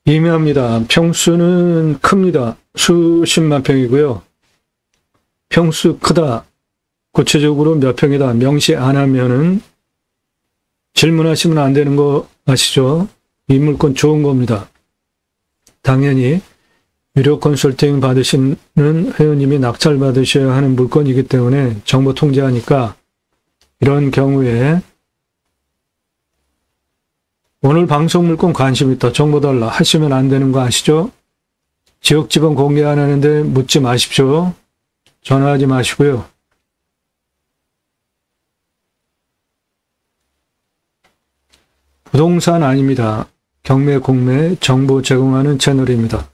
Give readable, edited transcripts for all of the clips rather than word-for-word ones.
미미합니다. 평수는 큽니다. 수십만 평이고요. 평수 크다. 구체적으로 몇 평이다. 명시 안 하면은 질문하시면 안 되는 거 아시죠? 이 물건 좋은 겁니다. 당연히 유료 컨설팅 받으시는 회원님이 낙찰 받으셔야 하는 물건이기 때문에 정보 통제하니까 이런 경우에 오늘 방송 물건 관심 있다. 정보 달라. 하시면 안 되는 거 아시죠? 지역 지번 공개 안 하는데 묻지 마십시오. 전화하지 마시고요. 부동산 아닙니다. 경매, 공매, 정보 제공하는 채널입니다.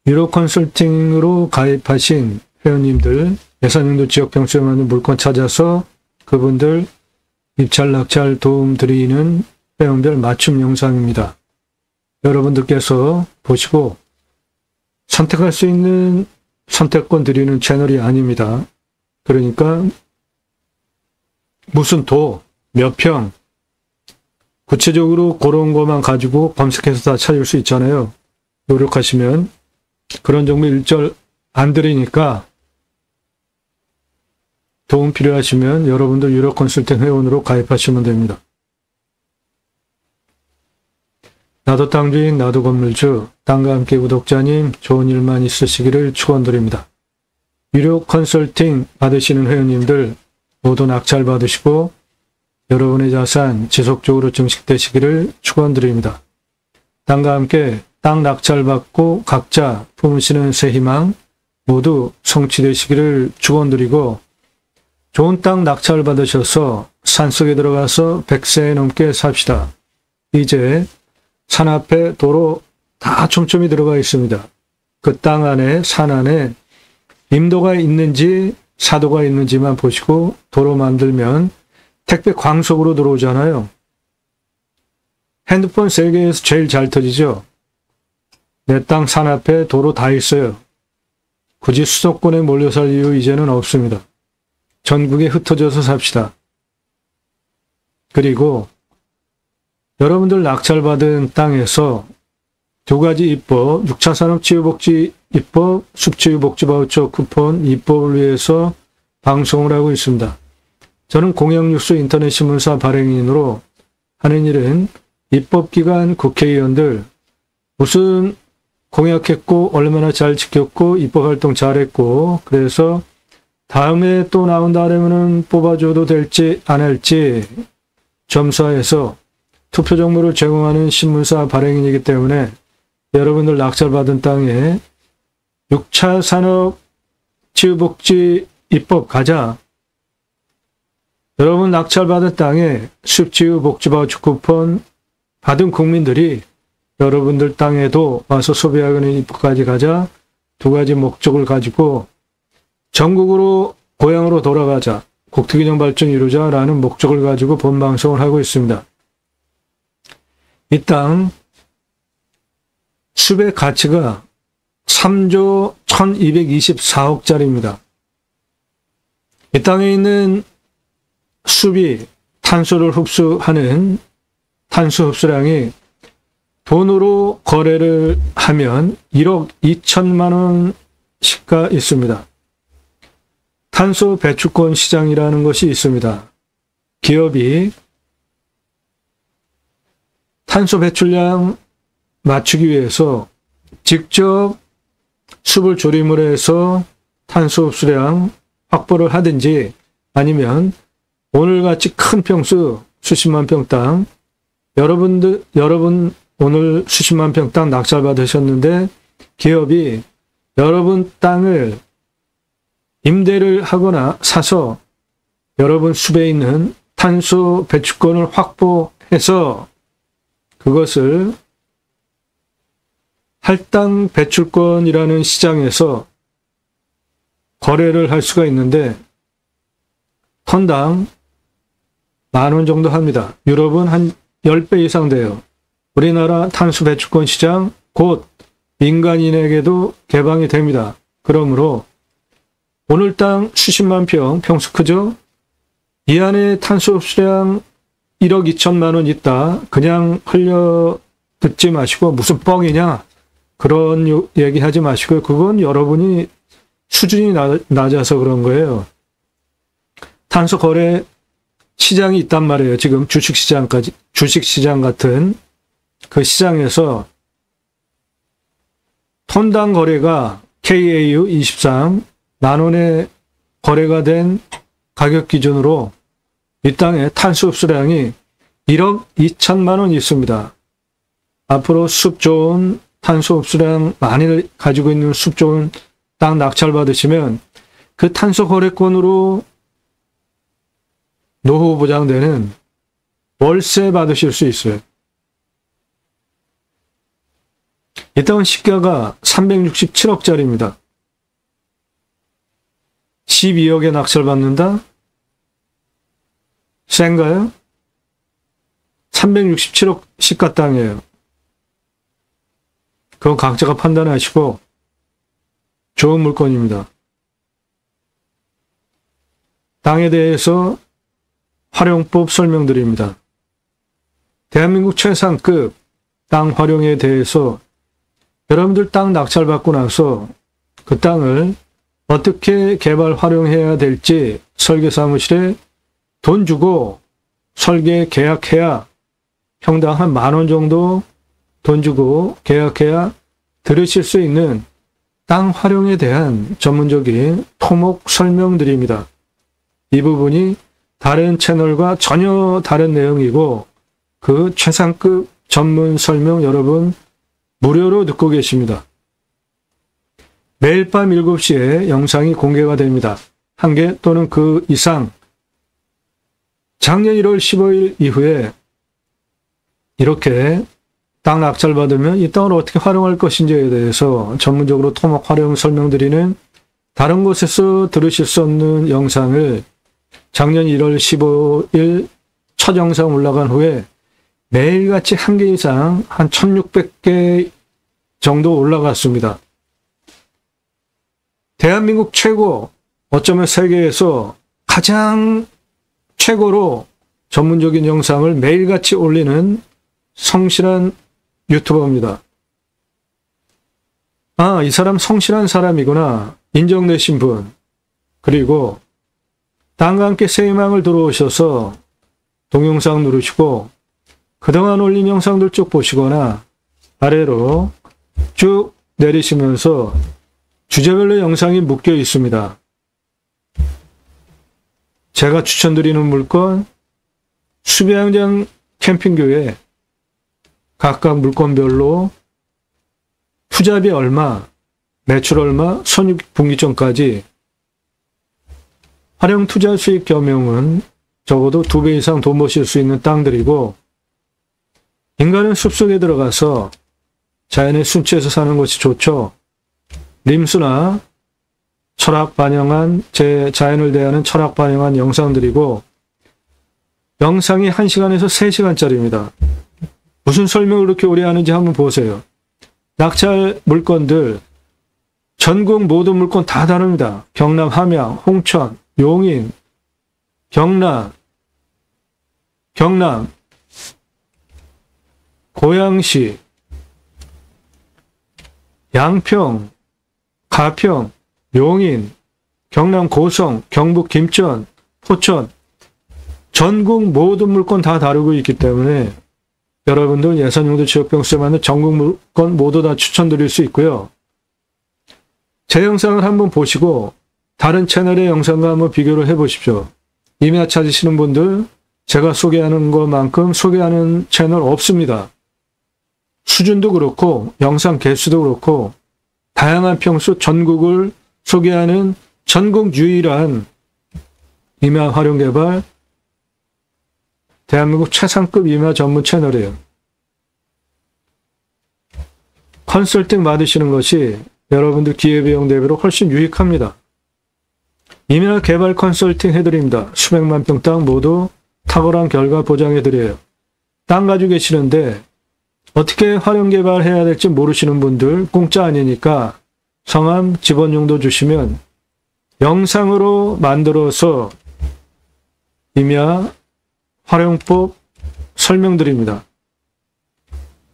유료 컨설팅으로 가입하신 회원님들, 예산용도 지역 평수에 맞는 물건 찾아서 그분들 입찰, 낙찰 도움 드리는 회원별 맞춤 영상입니다. 여러분들께서 보시고 선택할 수 있는 선택권 드리는 채널이 아닙니다. 그러니까 무슨 도, 몇 평, 구체적으로 그런 것만 가지고 검색해서 다 찾을 수 있잖아요. 노력하시면 그런 정보 일절 안 드리니까 도움 필요하시면 여러분들 유료 컨설팅 회원으로 가입하시면 됩니다. 나도 땅주인, 나도 건물주, 땅과 함께 구독자님 좋은 일만 있으시기를 축원드립니다. 유료 컨설팅 받으시는 회원님들 모두 낙찰 받으시고 여러분의 자산 지속적으로 증식되시기를 축원드립니다. 땅과 함께 땅 낙찰 받고 각자 품으시는 새 희망 모두 성취되시기를 축원드리고 좋은 땅 낙찰 받으셔서 산속에 들어가서 100세 넘게 삽시다. 이제 산 앞에 도로 다 촘촘히 들어가 있습니다. 그 땅 안에, 산 안에 임도가 있는지 사도가 있는지만 보시고 도로 만들면 택배 광속으로 들어오잖아요. 핸드폰 세계에서 제일 잘 터지죠. 내 땅 산 앞에 도로 다 있어요. 굳이 수도권에 몰려 살 이유 이제는 없습니다. 전국에 흩어져서 삽시다. 그리고 여러분들 낙찰받은 땅에서 두 가지 입법, 6차 산업치유복지 입법, 숲치유복지바우처 쿠폰 입법을 위해서 방송을 하고 있습니다. 저는 공영뉴스 인터넷신문사 발행인으로 하는 일은 입법기관 국회의원들 무슨 공약했고 얼마나 잘 지켰고 입법활동 잘했고 그래서 다음에 또 나온다 하려면 뽑아줘도 될지 안 할지 점수화해서 투표 정보를 제공하는 신문사 발행인이기 때문에 여러분들 낙찰받은 땅에 6차 산업치유복지 입법 가자. 여러분 낙찰받은 땅에 숲치유복지바우처 쿠폰 받은 국민들이 여러분들 땅에도 와서 소비하는 입법까지 가자. 두 가지 목적을 가지고 전국으로 고향으로 돌아가자. 국토균형 발전 이루자라는 목적을 가지고 본방송을 하고 있습니다. 이 땅 숲의 가치가 3조 1224억짜리입니다. 이 땅에 있는 숲이 탄소를 흡수하는 탄소 흡수량이 돈으로 거래를 하면 1억 2천만 원씩가 있습니다. 탄소 배출권 시장이라는 것이 있습니다. 기업이 탄소 배출량 맞추기 위해서 직접 숲을 조림을 해서 탄소 흡수량 확보를 하든지 아니면 오늘같이 큰 평수 수십만 평 땅 여러분 오늘 수십만 평 땅 낙찰 받으셨는데 기업이 여러분 땅을 임대를 하거나 사서 여러분 숲에 있는 탄소 배출권을 확보해서 그것을 할당 배출권이라는 시장에서 거래를 할 수가 있는데 톤당 10,000원 정도 합니다. 유럽은 한 10배 이상 돼요. 우리나라 탄소 배출권 시장 곧 민간인에게도 개방이 됩니다. 그러므로 오늘 땅 수십만 평, 평수 크죠? 이 안에 탄소 흡수량 1억 2천만 원 있다. 그냥 흘려 듣지 마시고 무슨 뻥이냐 그런 얘기하지 마시고 그건 여러분이 수준이 낮아서 그런 거예요. 탄소 거래 시장이 있단 말이에요. 지금 주식시장 같은 그 시장에서 톤당 거래가 KAU 23 만원에 거래가 된 가격 기준으로 이 땅에 탄소 흡수량이 1억 2천만 원 있습니다. 앞으로 숲 좋은 탄소 흡수량 많이 가지고 있는 숲 좋은 땅 낙찰받으시면 그 탄소 거래권으로 노후 보장되는 월세 받으실 수 있어요. 이 땅은 시가가 367억짜리입니다. 12억에 낙찰받는다? 센가요? 367억 시가 땅이에요. 그건 각자가 판단하시고 좋은 물건입니다. 땅에 대해서 활용법 설명드립니다. 대한민국 최상급 땅 활용에 대해서 여러분들 땅 낙찰받고 나서 그 땅을 어떻게 개발 활용해야 될지 설계사무실에 돈 주고 설계 계약해야 평당 한 10,000원 정도 돈 주고 계약해야 들으실 수 있는 땅 활용에 대한 전문적인 토목 설명드립니다. 이 부분이 다른 채널과 전혀 다른 내용이고 그 최상급 전문 설명 여러분 무료로 듣고 계십니다. 매일 밤 7시에 영상이 공개가 됩니다. 1개 또는 그 이상 작년 1월 15일 이후에 이렇게 땅 낙찰받으면 이 땅을 어떻게 활용할 것인지에 대해서 전문적으로 토목 활용 설명드리는 다른 곳에서 들으실 수 없는 영상을 작년 1월 15일 첫 영상 올라간 후에 매일같이 1개 이상 한 1600개 정도 올라갔습니다. 대한민국 최고, 어쩌면 세계에서 가장 최고로 전문적인 영상을 매일같이 올리는 성실한 유튜버입니다. 아, 이 사람 성실한 사람이구나 인정되신 분, 그리고 땅과 함께 새 희망을 들어오셔서 동영상 누르시고 그동안 올린 영상들 쭉 보시거나 아래로 쭉 내리시면서 주제별로 영상이 묶여 있습니다. 제가 추천드리는 물건, 수비양장 캠핑교회 각각 물건별로 투자비 얼마, 매출 얼마, 손익분기점까지 활용 투자 수익 겸용은 적어도 2배 이상 돈 버실 수 있는 땅들이고 인간은 숲속에 들어가서 자연의 순치에서 사는 것이 좋죠. 림수나 철학 반영한 제 자연을 대하는 철학 반영한 영상들이고 영상이 1시간에서 3시간짜리입니다. 무슨 설명을 그렇게 오래 하는지 한번 보세요. 낙찰 물건들 전국 모든 물건 다 다릅니다. 경남 함양, 홍천, 용인, 경남, 고양시, 양평, 가평, 용인, 경남 고성, 경북 김천, 포천 전국 모든 물건 다 다루고 있기 때문에 여러분들 예산용도 지역병수에 맞는 전국 물건 모두 다 추천드릴 수 있고요. 제 영상을 한번 보시고 다른 채널의 영상과 한번 비교를 해보십시오. 임야 찾으시는 분들 제가 소개하는 것만큼 소개하는 채널 없습니다. 수준도 그렇고 영상 개수도 그렇고 다양한 평수 전국을 소개하는 전국 유일한 임야 활용개발 대한민국 최상급 임야 전문 채널이에요. 컨설팅 받으시는 것이 여러분들 기회비용 대비로 훨씬 유익합니다. 임야 개발 컨설팅 해드립니다. 수백만 평 땅 모두 탁월한 결과 보장해드려요. 땅 가지고 계시는데 어떻게 활용 개발해야 될지 모르시는 분들 공짜 아니니까 성함, 집원용도 주시면 영상으로 만들어서 임야 활용법 설명드립니다.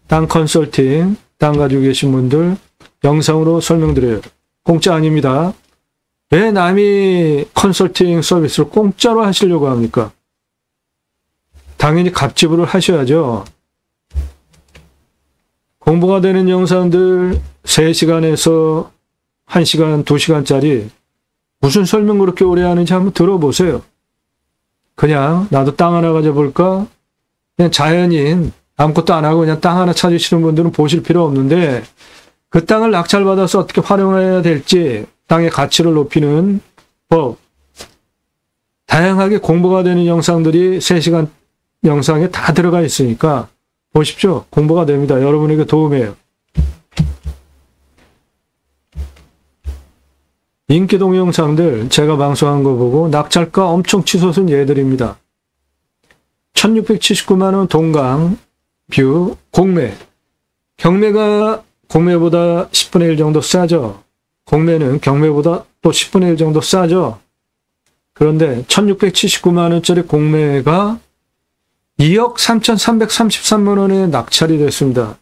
땅 컨설팅, 땅 가지고 계신 분들 영상으로 설명드려요. 공짜 아닙니다. 왜 남이 컨설팅 서비스를 공짜로 하시려고 합니까? 당연히 값지불을 하셔야죠. 공부가 되는 영상들 3시간에서 1시간, 2시간짜리 무슨 설명 그렇게 오래 하는지 한번 들어보세요. 그냥 나도 땅 하나 가져볼까? 그냥 자연인 아무것도 안 하고 그냥 땅 하나 찾으시는 분들은 보실 필요 없는데 그 땅을 낙찰받아서 어떻게 활용해야 될지 땅의 가치를 높이는 법 다양하게 공부가 되는 영상들이 3시간 영상에 다 들어가 있으니까 보십시오. 공부가 됩니다. 여러분에게 도움이에요. 인기 동영상들 제가 방송한 거 보고 낙찰가 엄청 치솟은 예들입니다. 1679만원 동강 뷰 공매. 경매가 공매보다 10분의 1 정도 싸죠. 공매는 경매보다 또 10분의 1 정도 싸죠. 그런데 1679만원짜리 공매가 2억 3,333만원에 낙찰이 됐습니다.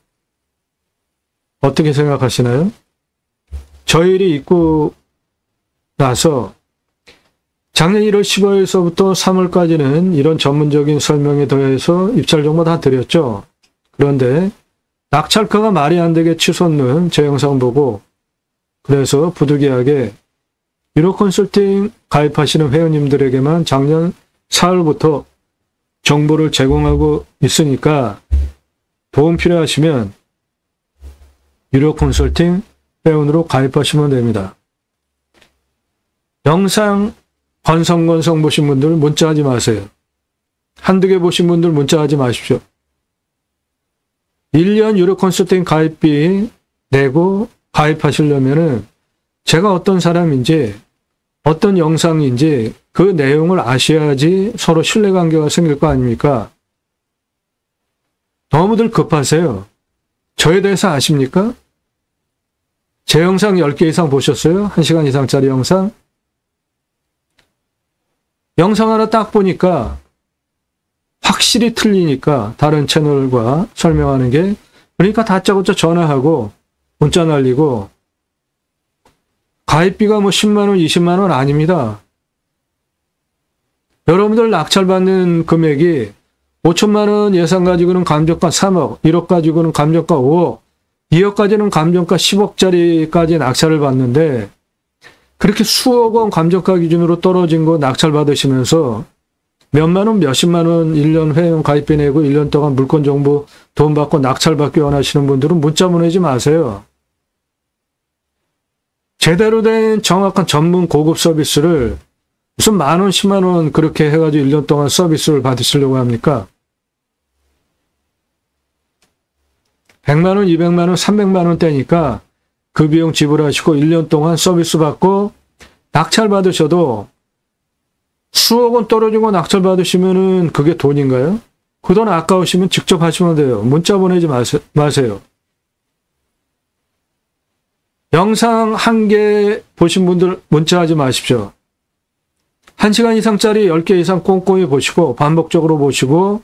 어떻게 생각하시나요? 저일이 있고 나서 작년 1월 15일서부터 3월까지는 이런 전문적인 설명에 더해서 입찰 정보 다 드렸죠. 그런데 낙찰가가 말이 안 되게 치솟는 제 영상 보고 그래서 부득이하게 유로 컨설팅 가입하시는 회원님들에게만 작년 4월부터 정보를 제공하고 있으니까 도움 필요하시면 유료 컨설팅 회원으로 가입하시면 됩니다. 영상 건성건성 보신 분들 문자하지 마세요. 한두 개 보신 분들 문자하지 마십시오. 1년 유료 컨설팅 가입비 내고 가입하시려면은 제가 어떤 사람인지 어떤 영상인지 그 내용을 아셔야지 서로 신뢰관계가 생길 거 아닙니까? 너무들 급하세요. 저에 대해서 아십니까? 제 영상 10개 이상 보셨어요? 1시간 이상짜리 영상? 영상 하나 딱 보니까 확실히 틀리니까 다른 채널과 설명하는 게 그러니까 다짜고짜 전화하고 문자 날리고 가입비가 뭐 10만원, 20만원 아닙니다. 여러분들 낙찰받는 금액이 5천만원 예산 가지고는 감정가 3억, 1억 가지고는 감정가 5억, 2억까지는 감정가 10억짜리까지 낙찰을 받는데 그렇게 수억 원 감정가 기준으로 떨어진 거 낙찰 받으시면서 몇만 원, 몇십만 원 1년 회원 가입비 내고 1년 동안 물건 정보 돈 받고 낙찰 받기 원하시는 분들은 문자 보내지 마세요. 제대로 된 정확한 전문 고급 서비스를 무슨 만원, 10만원 그렇게 해가지고 1년 동안 서비스를 받으시려고 합니까? 100만원, 200만원, 300만원 대니까 그 비용 지불하시고 1년 동안 서비스 받고 낙찰 받으셔도 수억 원 떨어지고 낙찰 받으시면은 그게 돈인가요? 그 돈 아까우시면 직접 하시면 돼요. 문자 보내지 마세요. 영상 1개 보신 분들 문자하지 마십시오. 1시간 이상짜리 10개 이상 꼼꼼히 보시고 반복적으로 보시고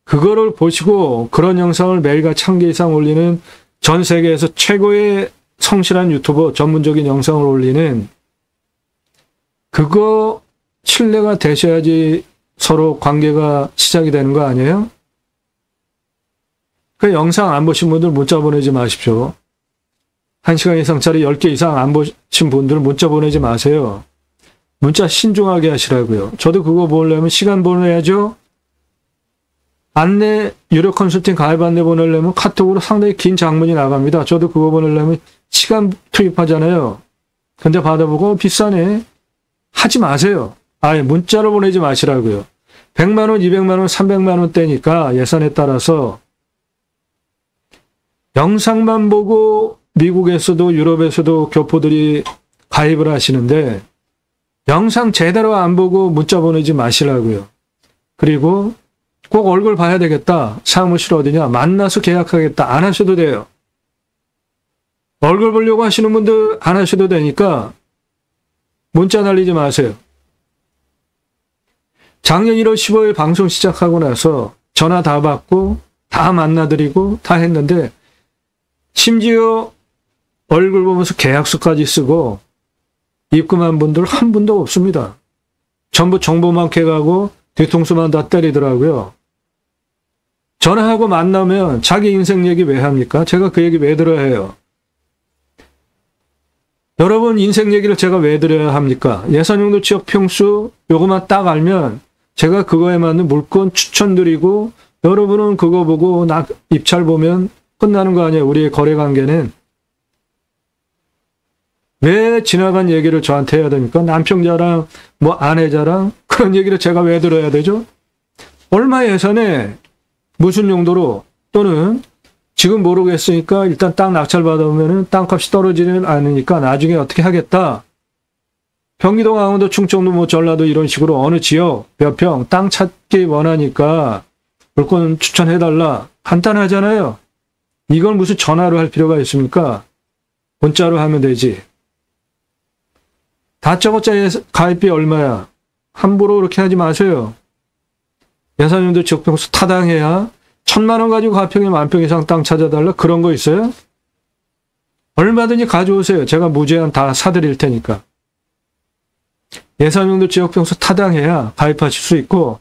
그거를 보시고 그런 영상을 매일같이 1개 이상 올리는 전 세계에서 최고의 성실한 유튜버 전문적인 영상을 올리는 그거 신뢰가 되셔야지 서로 관계가 시작이 되는 거 아니에요? 그 영상 안 보신 분들 문자 보내지 마십시오. 1시간 이상짜리 10개 이상 안 보신 분들 문자 보내지 마세요. 문자 신중하게 하시라고요. 저도 그거 보려면 시간 보내야죠. 안내, 유료 컨설팅 가입 안내 보내려면 카톡으로 상당히 긴 장문이 나갑니다. 저도 그거 보내려면 시간 투입하잖아요. 근데 받아보고 비싸네. 하지 마세요. 아예 문자로 보내지 마시라고요. 100만원, 200만원, 300만원 대니까 예산에 따라서 영상만 보고 미국에서도 유럽에서도 교포들이 가입을 하시는데 영상 제대로 안 보고 문자 보내지 마시라고요. 그리고 꼭 얼굴 봐야 되겠다. 사무실 어디냐? 만나서 계약하겠다. 안 하셔도 돼요. 얼굴 보려고 하시는 분들 안 하셔도 되니까 문자 날리지 마세요. 작년 1월 15일 방송 시작하고 나서 전화 다 받고 다 만나드리고 다 했는데 심지어 얼굴 보면서 계약서까지 쓰고 입금한 분들 한 분도 없습니다. 전부 정보만 캐가고 뒤통수만 다 때리더라고요. 전화하고 만나면 자기 인생 얘기 왜 합니까? 제가 그 얘기 왜 들어야 해요? 여러분 인생 얘기를 제가 왜 드려야 합니까? 예산용도 지역 평수 요거만 딱 알면 제가 그거에 맞는 물건 추천드리고 여러분은 그거 보고 입찰 보면 끝나는 거 아니에요. 우리의 거래 관계는. 왜 지나간 얘기를 저한테 해야 됩니까? 남편 자랑, 뭐 아내 자랑 그런 얘기를 제가 왜 들어야 되죠? 얼마 예산에 무슨 용도로 또는 지금 모르겠으니까 일단 땅 낙찰 받아오면은 땅값이 떨어지는 않으니까 나중에 어떻게 하겠다. 경기도, 강원도, 충청도, 뭐 전라도 이런 식으로 어느 지역 몇 평 땅 찾기 원하니까 물건 추천해달라. 간단하잖아요. 이걸 무슨 전화로 할 필요가 있습니까? 문자로 하면 되지. 다짜고짜 가입비 얼마야? 함부로 그렇게 하지 마세요. 예산용도 지역평수 타당해야 1,000만 원 가지고 가평에 10,000평 이상 땅 찾아달라? 그런 거 있어요? 얼마든지 가져오세요. 제가 무제한 다 사드릴 테니까. 예산용도 지역평수 타당해야 가입하실 수 있고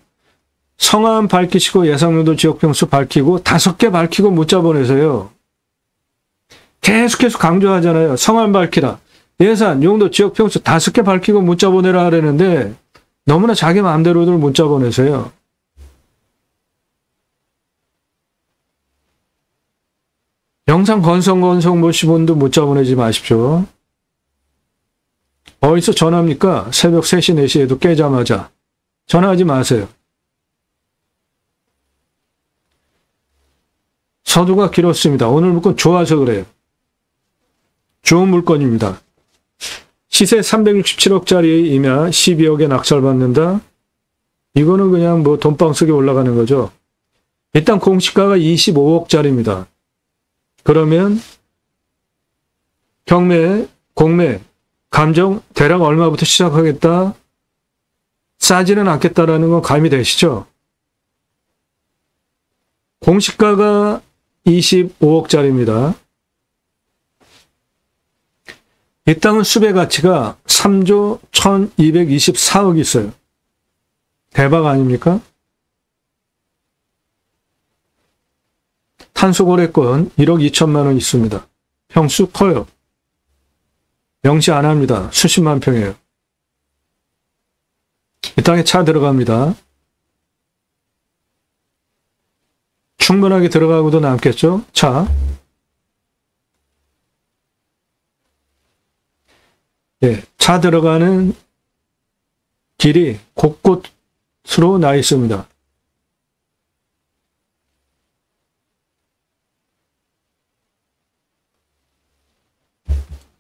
성함 밝히시고 예산용도 지역평수 밝히고 5개 밝히고 문자 보내세요. 계속해서 강조하잖아요. 성함 밝히라. 예산, 용도, 지역평수 5개 밝히고 문자 보내라 하려는데 너무나 자기 마음대로들 문자 보내세요. 영상 건성 보신 분도 문자 보내지 마십시오. 어디서 전화합니까? 새벽 3시, 4시에도 깨자마자. 전화하지 마세요. 서두가 길었습니다. 오늘 물건 좋아서 그래요. 좋은 물건입니다. 시세 367억짜리이면 12억에 낙찰받는다? 이거는 그냥 뭐 돈방석에 올라가는 거죠. 일단 공시가가 25억짜리입니다. 그러면 경매, 공매, 감정 대략 얼마부터 시작하겠다? 싸지는 않겠다라는 건 감이 되시죠? 공시가가 25억짜리입니다. 이 땅은 수배 가치가 3조 1224억 있어요. 대박 아닙니까? 탄소거래권 1억 2천만 원 있습니다. 평수 커요. 명시 안 합니다. 수십만 평이에요. 이 땅에 차 들어갑니다. 충분하게 들어가고도 남겠죠? 차. 예, 차 들어가는 길이 곳곳으로 나 있습니다.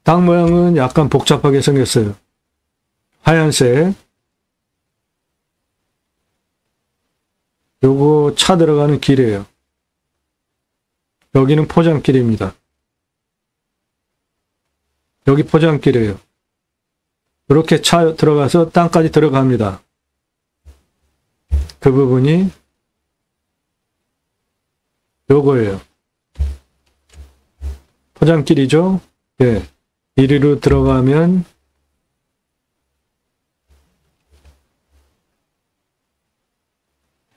땅 모양은 약간 복잡하게 생겼어요. 하얀색. 요거 차 들어가는 길이에요. 여기는 포장길입니다. 여기 포장길이에요. 이렇게 차 들어가서 땅까지 들어갑니다. 그 부분이 요거예요. 포장길이죠? 예. 이리로 들어가면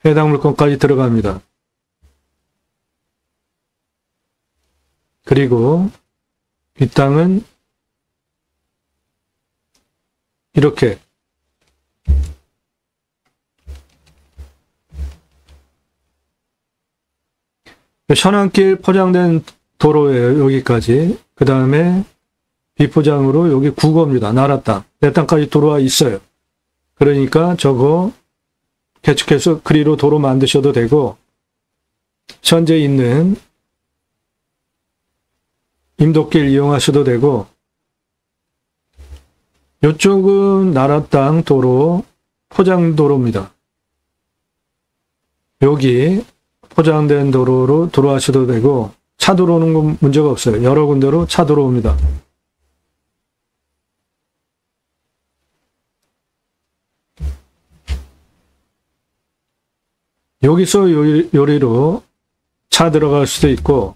해당 물건까지 들어갑니다. 그리고 이 땅은 이렇게 현안길 포장된 도로예요. 여기까지. 그 다음에 비포장으로 여기 국어입니다. 나라 땅. 내 땅까지 들어와 있어요. 그러니까 저거 개축해서 그리로 도로 만드셔도 되고 현재 있는 임도길 이용하셔도 되고 이쪽은 나라 땅 도로 포장도로입니다. 여기 포장된 도로로 들어와셔도 되고 차 들어오는 건 문제가 없어요. 여러 군데로 차 들어옵니다. 여기서 요리로 차 들어갈 수도 있고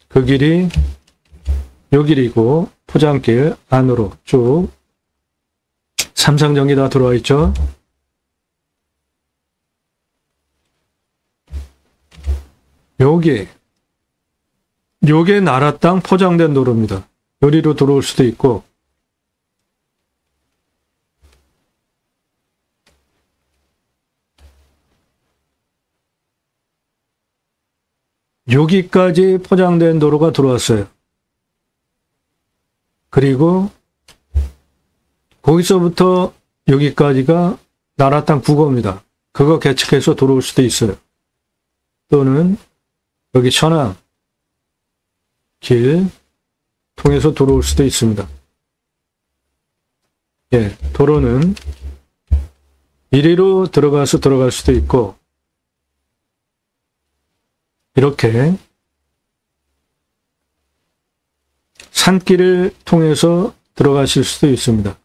그 길이 요 길이고 포장길 안으로 쭉 삼상전기 다 들어와 있죠. 요게 나라 땅 포장된 도로입니다. 요리로 들어올 수도 있고 여기까지 포장된 도로가 들어왔어요. 그리고 거기서부터 여기까지가 나라 땅 국어입니다. 그거 개척해서 들어올 수도 있어요. 또는 여기 천안 길 통해서 들어올 수도 있습니다. 예, 도로는 이리로 들어가서 들어갈 수도 있고 이렇게 산길을 통해서 들어가실 수도 있습니다.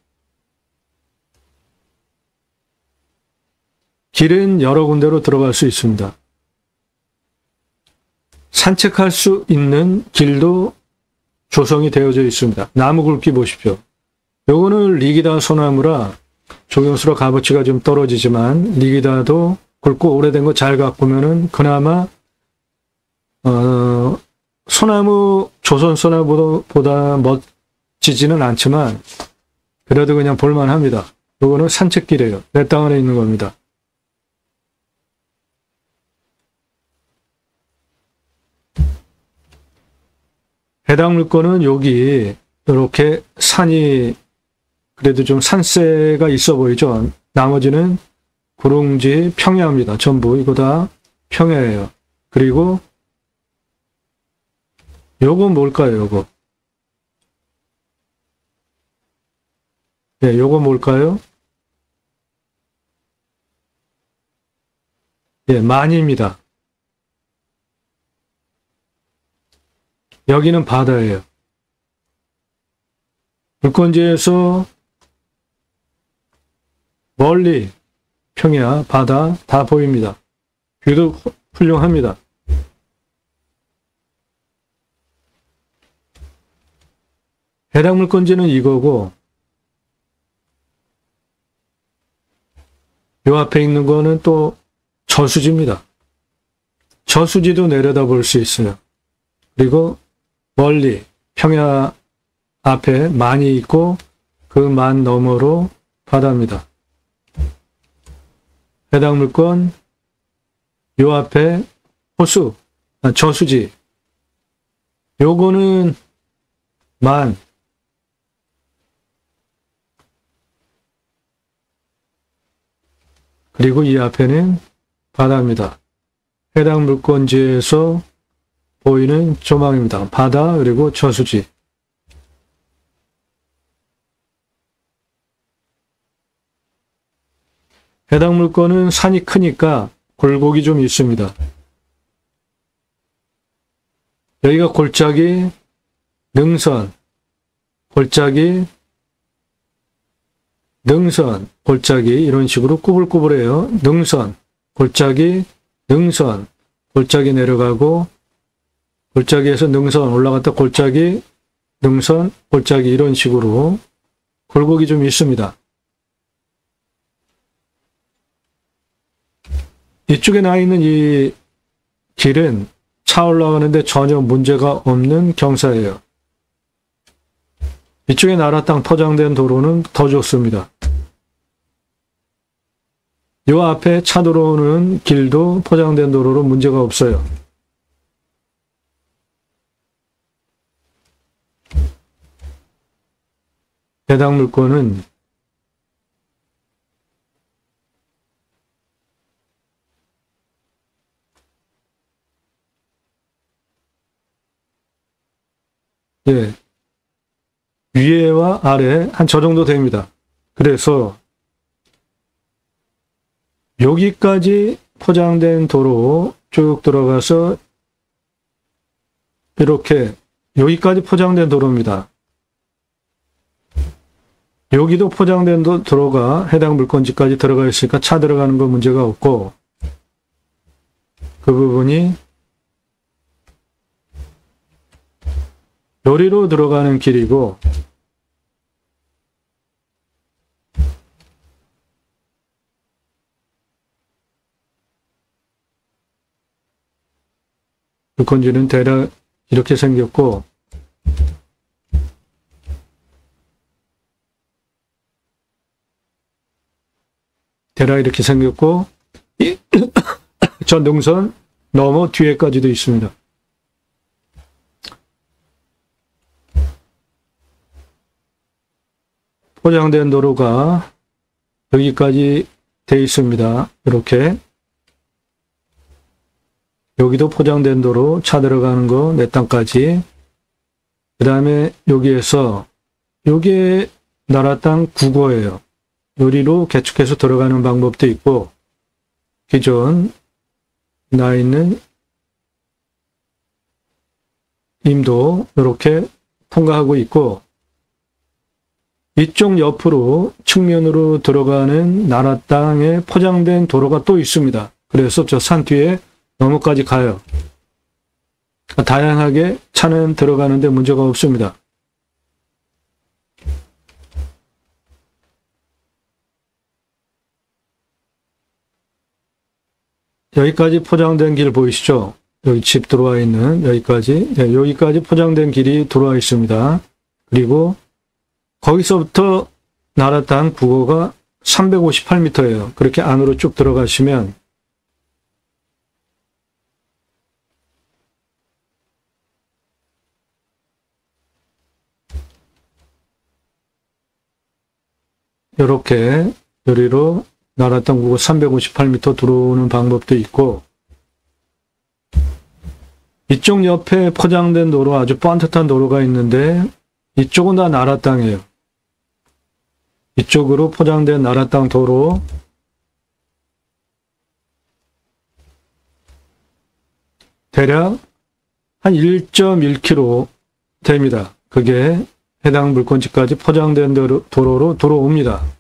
길은 여러 군데로 들어갈 수 있습니다. 산책할 수 있는 길도 조성이 되어져 있습니다. 나무 굵기 보십시오. 요거는 리기다 소나무라 조경수로 값어치가 좀 떨어지지만 리기다도 굵고 오래된 거 잘 가꾸면은 그나마 소나무 조선 소나무보다 멋지지는 않지만 그래도 그냥 볼만합니다. 요거는 산책길이에요. 내 땅 안에 있는 겁니다. 해당 물건은 여기 이렇게 산이 그래도 좀 산세가 있어 보이죠. 나머지는 구릉지 평야입니다. 전부 이거 다 평야예요. 그리고 요거 뭘까요? 요거. 네, 요거 뭘까요? 예, 만입니다. 여기는 바다예요. 물건지에서 멀리 평야, 바다 다 보입니다. 뷰도 훌륭합니다. 해당 물건지는 이거고 요 앞에 있는 거는 또 저수지입니다. 저수지도 내려다볼 수 있어요. 그리고 멀리 평야 앞에 만이 있고 그 만 너머로 바다입니다. 해당 물건 요 앞에 호수, 저수지 요거는 만 그리고 이 앞에는 바다입니다. 해당 물건지에서 보이는 조망입니다. 바다 그리고 저수지. 해당 물건은 산이 크니까 굴곡이 좀 있습니다. 여기가 골짜기, 능선, 골짜기, 능선, 골짜기 이런 식으로 꾸불꾸불해요. 능선, 골짜기, 능선, 골짜기 내려가고 골짜기에서 능선 올라갔다 골짜기, 능선, 골짜기 이런 식으로 굴곡이 좀 있습니다. 이쪽에 나 있는 이 길은 차 올라가는데 전혀 문제가 없는 경사예요. 이쪽에 나라 땅 포장된 도로는 더 좋습니다. 요 앞에 차 들어오는 길도 포장된 도로로 문제가 없어요. 해당 물건은 예, 위에와 아래 한 저 정도 됩니다. 그래서 여기까지 포장된 도로 쭉 들어가서 이렇게 여기까지 포장된 도로입니다. 여기도 포장된 도로가 해당 물건지까지 들어가 있으니까 차 들어가는 거 문제가 없고 그 부분이 요리로 들어가는 길이고, 불꽃줄은 대략 이렇게 생겼고, 대략 이렇게 생겼고, 이 전동선 넘어 뒤에까지도 있습니다. 포장된 도로가 여기까지 돼 있습니다. 이렇게. 여기도 포장된 도로, 차 들어가는 거, 내 땅까지. 그 다음에 여기에서, 요게 나라 땅 국어예요. 요리로 개축해서 들어가는 방법도 있고, 기존 나 있는 임도 이렇게 통과하고 있고, 이쪽 옆으로 측면으로 들어가는 나라 땅에 포장된 도로가 또 있습니다. 그래서 저 산 뒤에 너머까지 가요. 다양하게 차는 들어가는데 문제가 없습니다. 여기까지 포장된 길 보이시죠? 여기 집 들어와 있는 여기까지, 네, 여기까지 포장된 길이 들어와 있습니다. 그리고 거기서부터 나라 땅 국어가 358m예요. 그렇게 안으로 쭉 들어가시면 이렇게 요리로 나라 땅 국어 358m 들어오는 방법도 있고, 이쪽 옆에 포장된 도로, 아주 뻔듯한 도로가 있는데 이쪽은 다 나라 땅이에요. 이쪽으로 포장된 나라 땅 도로, 대략 한 1.1km 됩니다. 그게 해당 물건지까지 포장된 도로로 들어옵니다.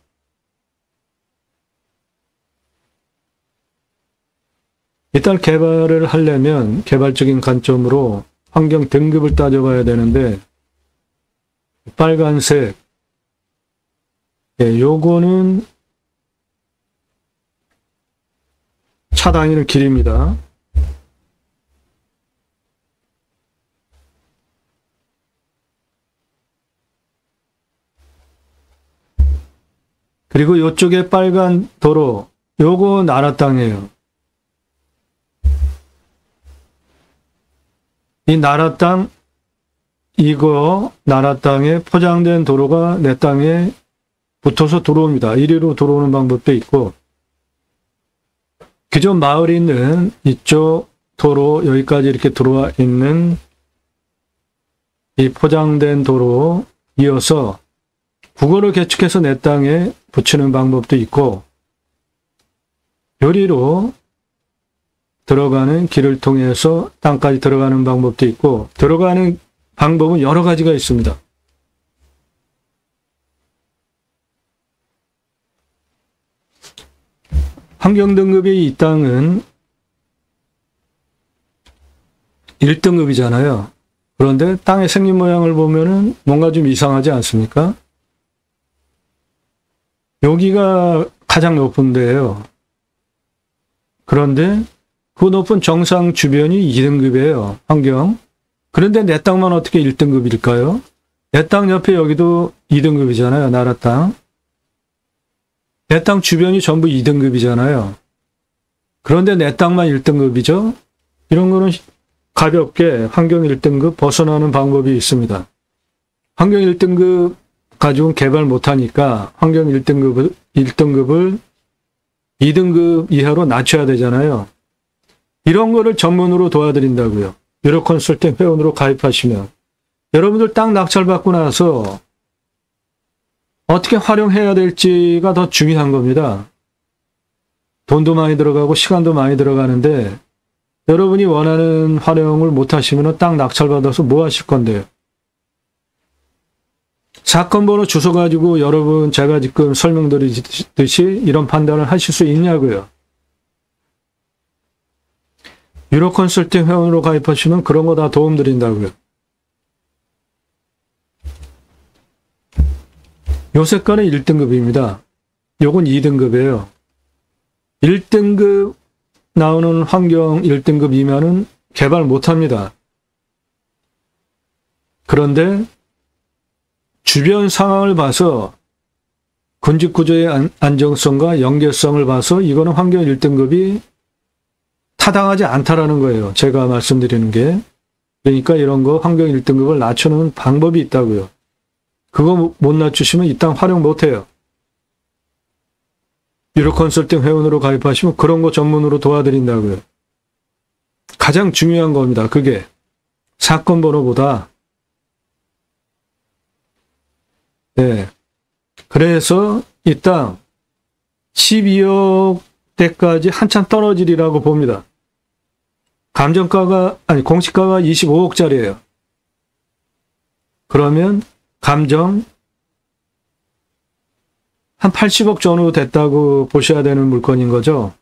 일단 개발을 하려면 개발적인 관점으로 환경 등급을 따져봐야 되는데, 빨간색, 요거는 차 다니는 길입니다. 그리고 요쪽에 빨간 도로, 요거 나라 땅이에요. 이 나라 땅, 이거 나라 땅에 포장된 도로가 내 땅에 붙어서 들어옵니다. 이리로 들어오는 방법도 있고, 기존 마을이 있는 이쪽 도로, 여기까지 이렇게 들어와 있는 이 포장된 도로 이어서 국어를 개축해서 내 땅에 붙이는 방법도 있고, 요리로 들어가는 길을 통해서 땅까지 들어가는 방법도 있고, 들어가는 방법은 여러 가지가 있습니다. 환경등급이 이 땅은 1등급이잖아요. 그런데 땅의 생긴 모양을 보면은 뭔가 좀 이상하지 않습니까? 여기가 가장 높은 데예요. 그런데 그 높은 정상 주변이 2등급이에요. 환경. 그런데 내 땅만 어떻게 1등급일까요? 내 땅 옆에 여기도 2등급이잖아요. 나라 땅. 내 땅 주변이 전부 2등급이잖아요. 그런데 내 땅만 1등급이죠? 이런 거는 가볍게 환경 1등급 벗어나는 방법이 있습니다. 환경 1등급 가지고는 개발 못하니까 환경 1등급을 2등급 이하로 낮춰야 되잖아요. 이런 거를 전문으로 도와드린다고요. 유료 컨설팅 회원으로 가입하시면. 여러분들 땅 낙찰받고 나서 어떻게 활용해야 될지가 더 중요한 겁니다. 돈도 많이 들어가고 시간도 많이 들어가는데 여러분이 원하는 활용을 못하시면 땅 낙찰받아서 뭐 하실 건데요? 사건 번호 주소 가지고 여러분 제가 지금 설명드리듯이 이런 판단을 하실 수 있냐고요. 유료 컨설팅 회원으로 가입하시면 그런 거 다 도움 드린다고요. 요 색깔은 1등급입니다. 요건 2등급이에요. 1등급 나오는 환경 1등급 이면은 개발 못합니다. 그런데 주변 상황을 봐서 군집구조의 안정성과 연계성을 봐서 이거는 환경 1등급이 타당하지 않다라는 거예요. 제가 말씀드리는 게. 그러니까 이런 거 환경 1등급을 낮추는 방법이 있다고요. 그거 못 낮추시면 이 땅 활용 못해요. 유료 컨설팅 회원으로 가입하시면 그런 거 전문으로 도와드린다고요. 가장 중요한 겁니다. 그게 사건 번호보다. 네. 그래서 이 땅 12억 대까지 한참 떨어지리라고 봅니다. 감정가가, 아니, 공시가가 25억짜리예요. 그러면 감정 한 80억 전후 됐다고 보셔야 되는 물건인 거죠.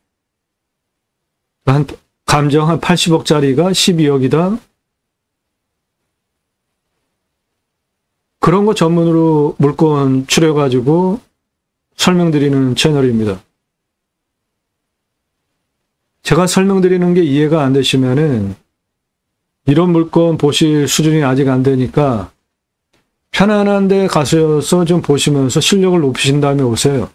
감정 한 80억짜리가 12억이다. 그런 거 전문으로 물건 추려가지고 설명드리는 채널입니다. 제가 설명드리는 게 이해가 안 되시면은 이런 물건 보실 수준이 아직 안 되니까 편안한 데 가셔서 좀 보시면서 실력을 높이신 다음에 오세요.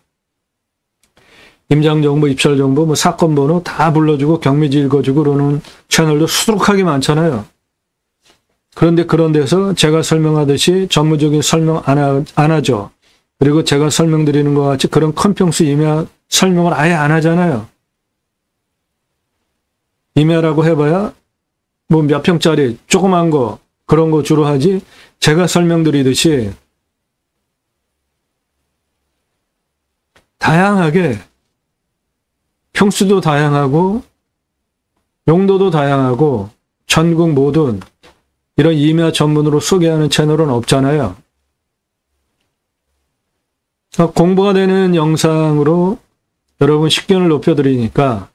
임장정보, 입찰정보, 뭐 사건번호 다 불러주고 경미지 읽어주고 그러는 채널도 수두룩하게 많잖아요. 그런데 그런 데서 제가 설명하듯이 전문적인 설명 안 하죠. 그리고 제가 설명드리는 것 같이 그런 컨평스 임야 설명을 아예 안 하잖아요. 임야라고 해봐야 뭐 몇 평짜리 조그만 거 그런 거 주로 하지 제가 설명드리듯이 다양하게 평수도 다양하고 용도도 다양하고 전국 모든 이런 임야 전문으로 소개하는 채널은 없잖아요. 공부가 되는 영상으로 여러분 식견을 높여드리니까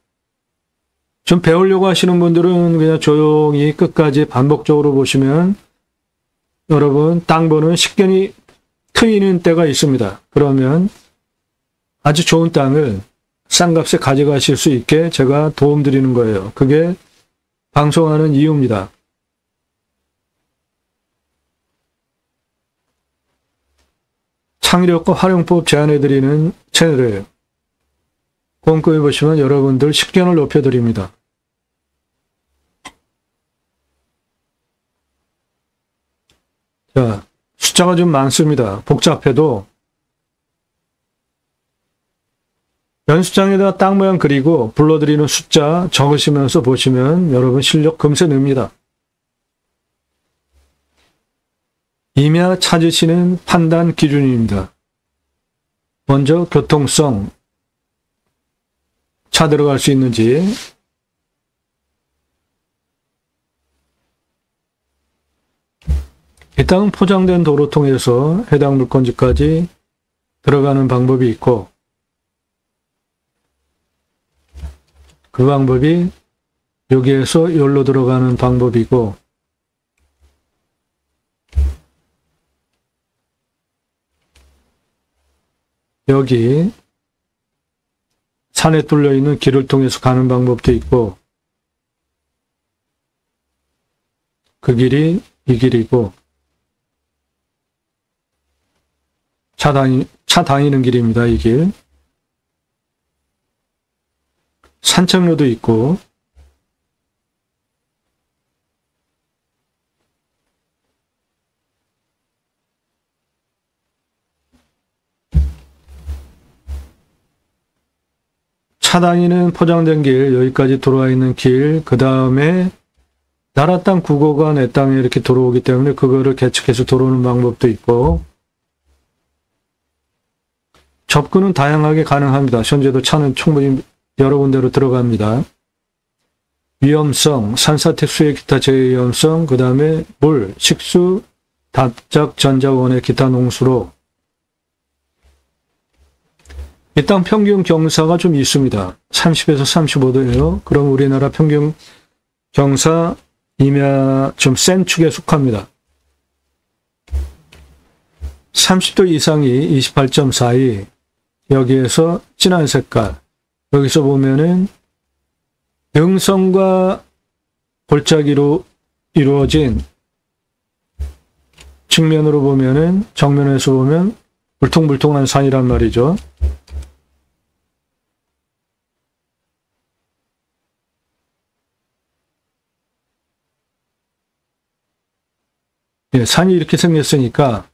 좀 배우려고 하시는 분들은 그냥 조용히 끝까지 반복적으로 보시면 여러분 땅 보는 식견이 트이는 때가 있습니다. 그러면 아주 좋은 땅을 싼 값에 가져가실 수 있게 제가 도움 드리는 거예요. 그게 방송하는 이유입니다. 창의력과 활용법 제안해드리는 채널이에요. 꼼꼼히 보시면 여러분들 식견을 높여드립니다. 자, 숫자가 좀 많습니다. 복잡해도 연습장에다가 땅 모양 그리고 불러드리는 숫자 적으시면서 보시면 여러분 실력 금세 늡니다. 임야 찾으시는 판단 기준입니다. 먼저 교통성, 차 들어갈 수 있는지, 이 땅은 포장된 도로 통해서 해당 물건지까지 들어가는 방법이 있고 그 방법이 여기에서 여기로 들어가는 방법이고 여기 산에 뚫려 있는 길을 통해서 가는 방법도 있고 그 길이 이 길이고 차 다니는 길입니다. 이 길. 산책로도 있고 차 다니는 포장된 길, 여기까지 들어와 있는 길, 그 다음에 나라 땅 국어가 내 땅에 이렇게 들어오기 때문에 그거를 계측해서 들어오는 방법도 있고 접근은 다양하게 가능합니다. 현재도 차는 충분히 여러 군데로 들어갑니다. 위험성, 산사태 수해 기타 재위험성, 그 다음에 물, 식수, 답작, 전자원의 기타 농수로 이 땅 평균 경사가 좀 있습니다. 30에서 35도예요. 그럼 우리나라 평균 경사, 임야 좀 센 축에 속합니다. 30도 이상이 28.42, 여기에서 진한 색깔, 여기서 보면은 능선과 골짜기로 이루어진, 측면으로 보면은, 정면에서 보면 울퉁불퉁한 산이란 말이죠. 예, 산이 이렇게 생겼으니까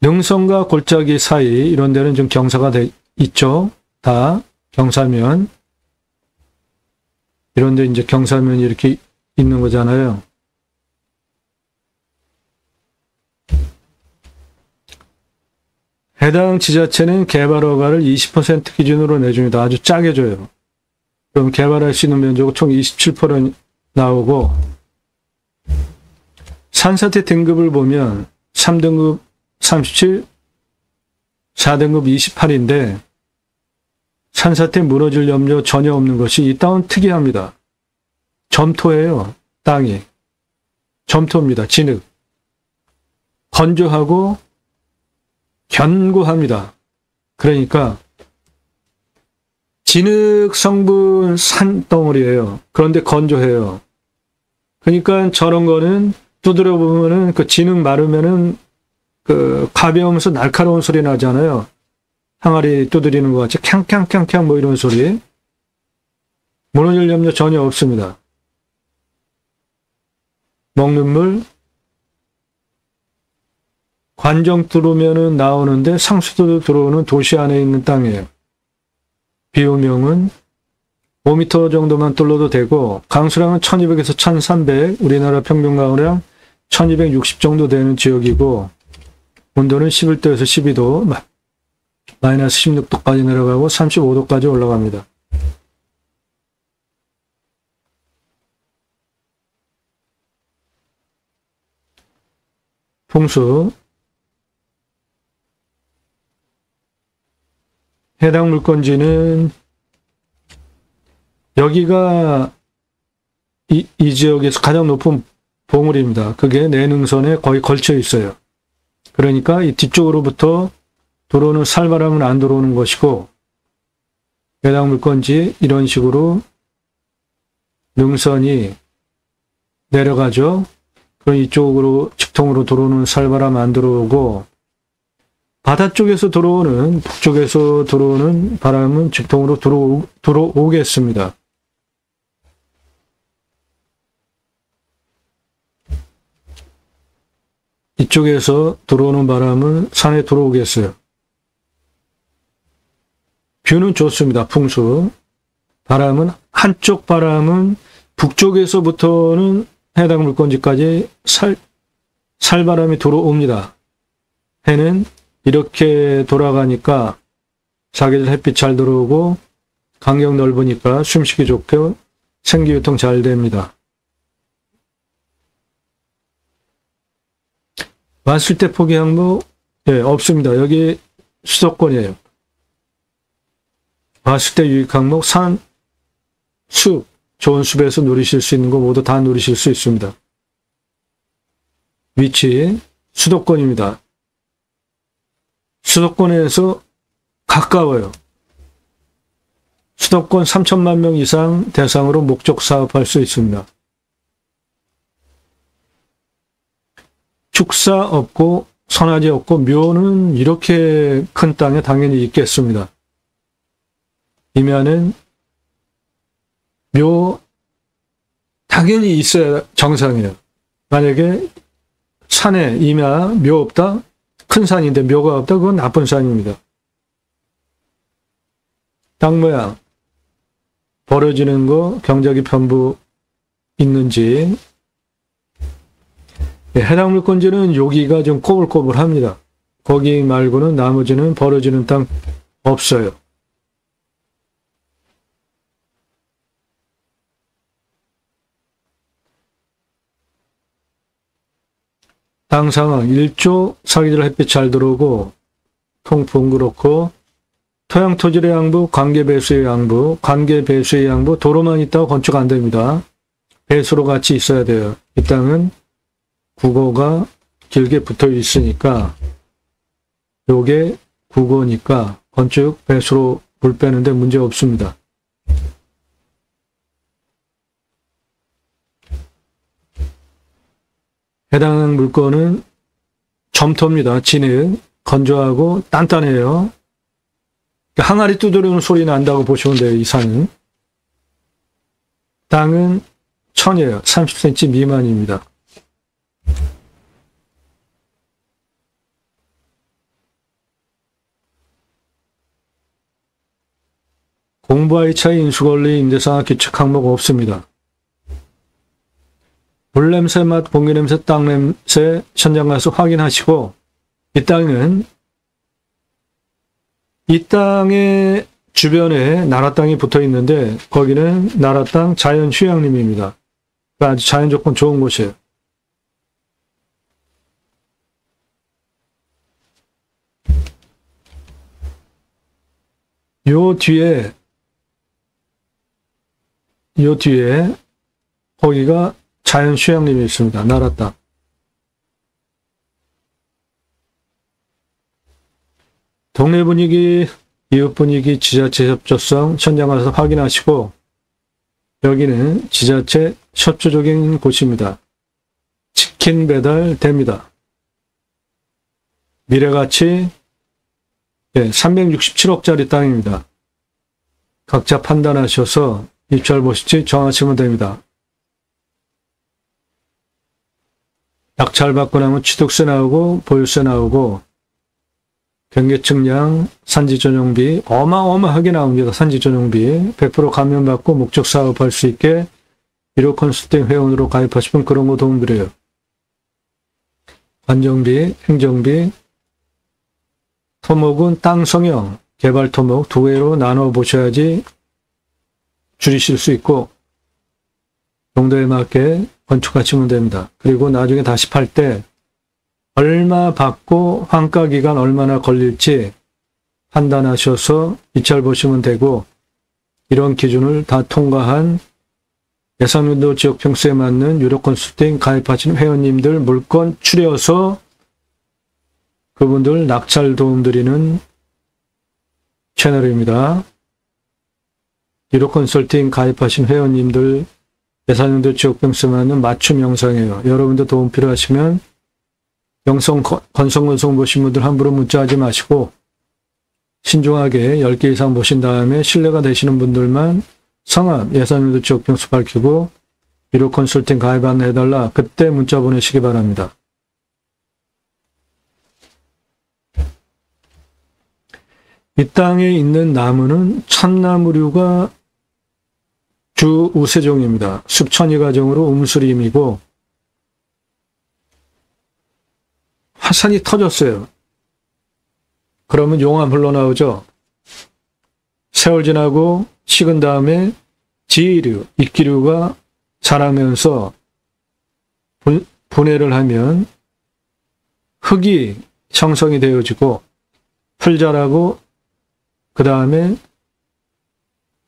능선과 골짜기 사이 이런 데는 좀 경사가 있죠. 다 경사면. 이런 데 이제 경사면이 이렇게 있는 거잖아요. 해당 지자체는 개발 허가를 20% 기준으로 내줍니다. 아주 짜게 줘요. 그럼 개발할 수 있는 면적은 총 27% 나오고, 산사태 등급을 보면 3등급 37, 4등급 28인데 산사태 무너질 염려 전혀 없는 것이 이 땅은 특이합니다. 점토예요. 땅이. 점토입니다. 진흙. 건조하고 견고합니다. 그러니까 진흙 성분 산덩어리예요. 그런데 건조해요. 그러니까 저런 거는 두드려 보면은 그 진흙 마르면은 그 가벼우면서 날카로운 소리 나잖아요. 항아리 두드리는 것 같이 캉캉캉캉 뭐 이런 소리. 무너질 염려 전혀 없습니다. 먹는 물 관정 뚫으면은 나오는데 상수도 들어오는 도시 안에 있는 땅이에요. 비오명은 5m 정도만 뚫러도 되고 강수량은 1200에서 1300, 우리나라 평균 강우량 1260 정도 되는 지역이고 온도는 11도에서 12도, 마이너스 16도까지 내려가고 35도까지 올라갑니다. 풍수. 해당 물건지는 여기가 이 지역에서 가장 높은 봉우리입니다. 그게 내능선에 거의 걸쳐 있어요. 그러니까 이 뒤쪽으로부터 들어오는 살바람은 안 들어오는 것이고, 해당 물건지 이런 식으로 능선이 내려가죠. 그럼 이쪽으로 직통으로 들어오는 살바람 안 들어오고, 바다 쪽에서 들어오는, 북쪽에서 들어오는 바람은 직통으로 들어오겠습니다. 이쪽에서 들어오는 바람은 산에 들어오겠어요. 뷰는 좋습니다. 풍수. 바람은, 한쪽 바람은 북쪽에서부터는 해당 물건지까지 살바람이 들어옵니다. 해는 이렇게 돌아가니까 사계절 햇빛 잘 들어오고 간격 넓으니까 숨쉬기 좋고 생기유통 잘 됩니다. 왔을 때 포기 항목 없습니다. 여기 수도권이에요. 왔을 때 유익 항목 산, 숲, 좋은 숲에서 누리실 수 있는 거 모두 다 누리실 수 있습니다. 위치 수도권입니다. 수도권에서 가까워요. 수도권 3천만 명 이상 대상으로 목적 사업할 수 있습니다. 축사 없고 선화지 없고 묘는 이렇게 큰 땅에 당연히 있겠습니다. 임야는 묘 당연히 있어야 정상이에요. 만약에 산에 임야 묘 없다? 큰 산인데 묘가 없다? 그건 나쁜 산입니다. 땅 모양 벌어지는 거 경작이 편부 있는지. 해당 물건지는 여기가 좀 꼬불꼬불합니다. 거기 말고는 나머지는 벌어지는 땅 없어요. 땅 상황, 일조, 사계절 햇빛 잘 들어오고, 통풍 그렇고, 토양 토질의 양부, 관계 배수의 양부, 관계 배수의 양부, 도로만 있다고 건축 안 됩니다. 배수로 같이 있어야 돼요. 이 땅은 국어가 길게 붙어 있으니까 요게 국어니까 건축 배수로 물 빼는데 문제 없습니다. 해당 물건은 점토입니다. 진흙, 건조하고 단단해요. 항아리 두드리는 소리 난다고 보시면 돼요. 이 산은. 땅은 천이에요. 30cm 미만입니다. 공부와의 차이, 인수권리, 임대사, 규칙 항목 없습니다. 물냄새, 맛, 공기냄새, 땅냄새 현장 가서 확인하시고 이 땅은 이 땅의 주변에 나라 땅이 붙어 있는데 거기는 나라 땅 자연 휴양림입니다. 그러니까 아주 자연 조건 좋은 곳이에요. 요 뒤에 거기가 자연 휴양림이 있습니다. 나라 땅. 동네 분위기, 이웃 분위기, 지자체 협조성 현장 가서 확인하시고 여기는 지자체 협조적인 곳입니다. 치킨 배달 됩니다. 미래가치 367억짜리 땅입니다. 각자 판단하셔서 입찰 보실지 정하시면 됩니다. 낙찰 받고 나면 취득세 나오고 보유세 나오고 경계측량, 산지전용비 어마어마하게 나옵니다. 산지전용비 100% 감면받고 목적 사업할 수 있게 유료 컨설팅 회원으로 가입하시면 그런 거 도움드려요. 관정비, 행정비, 토목은 땅 성형, 개발 토목 두 개로 나눠 보셔야지 줄이실 수 있고 용도에 맞게 건축하시면 됩니다. 그리고 나중에 다시 팔 때 얼마 받고 환가 기간 얼마나 걸릴지 판단하셔서 입찰 보시면 되고 이런 기준을 다 통과한 예산운도 지역 평수에 맞는 유료 컨설팅 가입하신 회원님들 물건 추려서 그분들 낙찰 도움 드리는 채널입니다. 유료 컨설팅 가입하신 회원님들 예산운도 지역 평수에 맞는 맞춤 영상이에요. 여러분도 도움 필요하시면 영상 건성건성 보신 분들 함부로 문자하지 마시고 신중하게 10개 이상 보신 다음에 신뢰가 되시는 분들만 성함, 예산운도 지역 평수 밝히고 유료 컨설팅 가입 안내해달라 그때 문자 보내시기 바랍니다. 이 땅에 있는 나무는 참나무류가 주 우세종입니다. 숲천이 과정으로 음수림이고 화산이 터졌어요. 그러면 용암 흘러나오죠. 세월 지나고 식은 다음에 지류, 이끼류가 자라면서 분해를 하면 흙이 형성이 되어지고 풀 자라고 그 다음에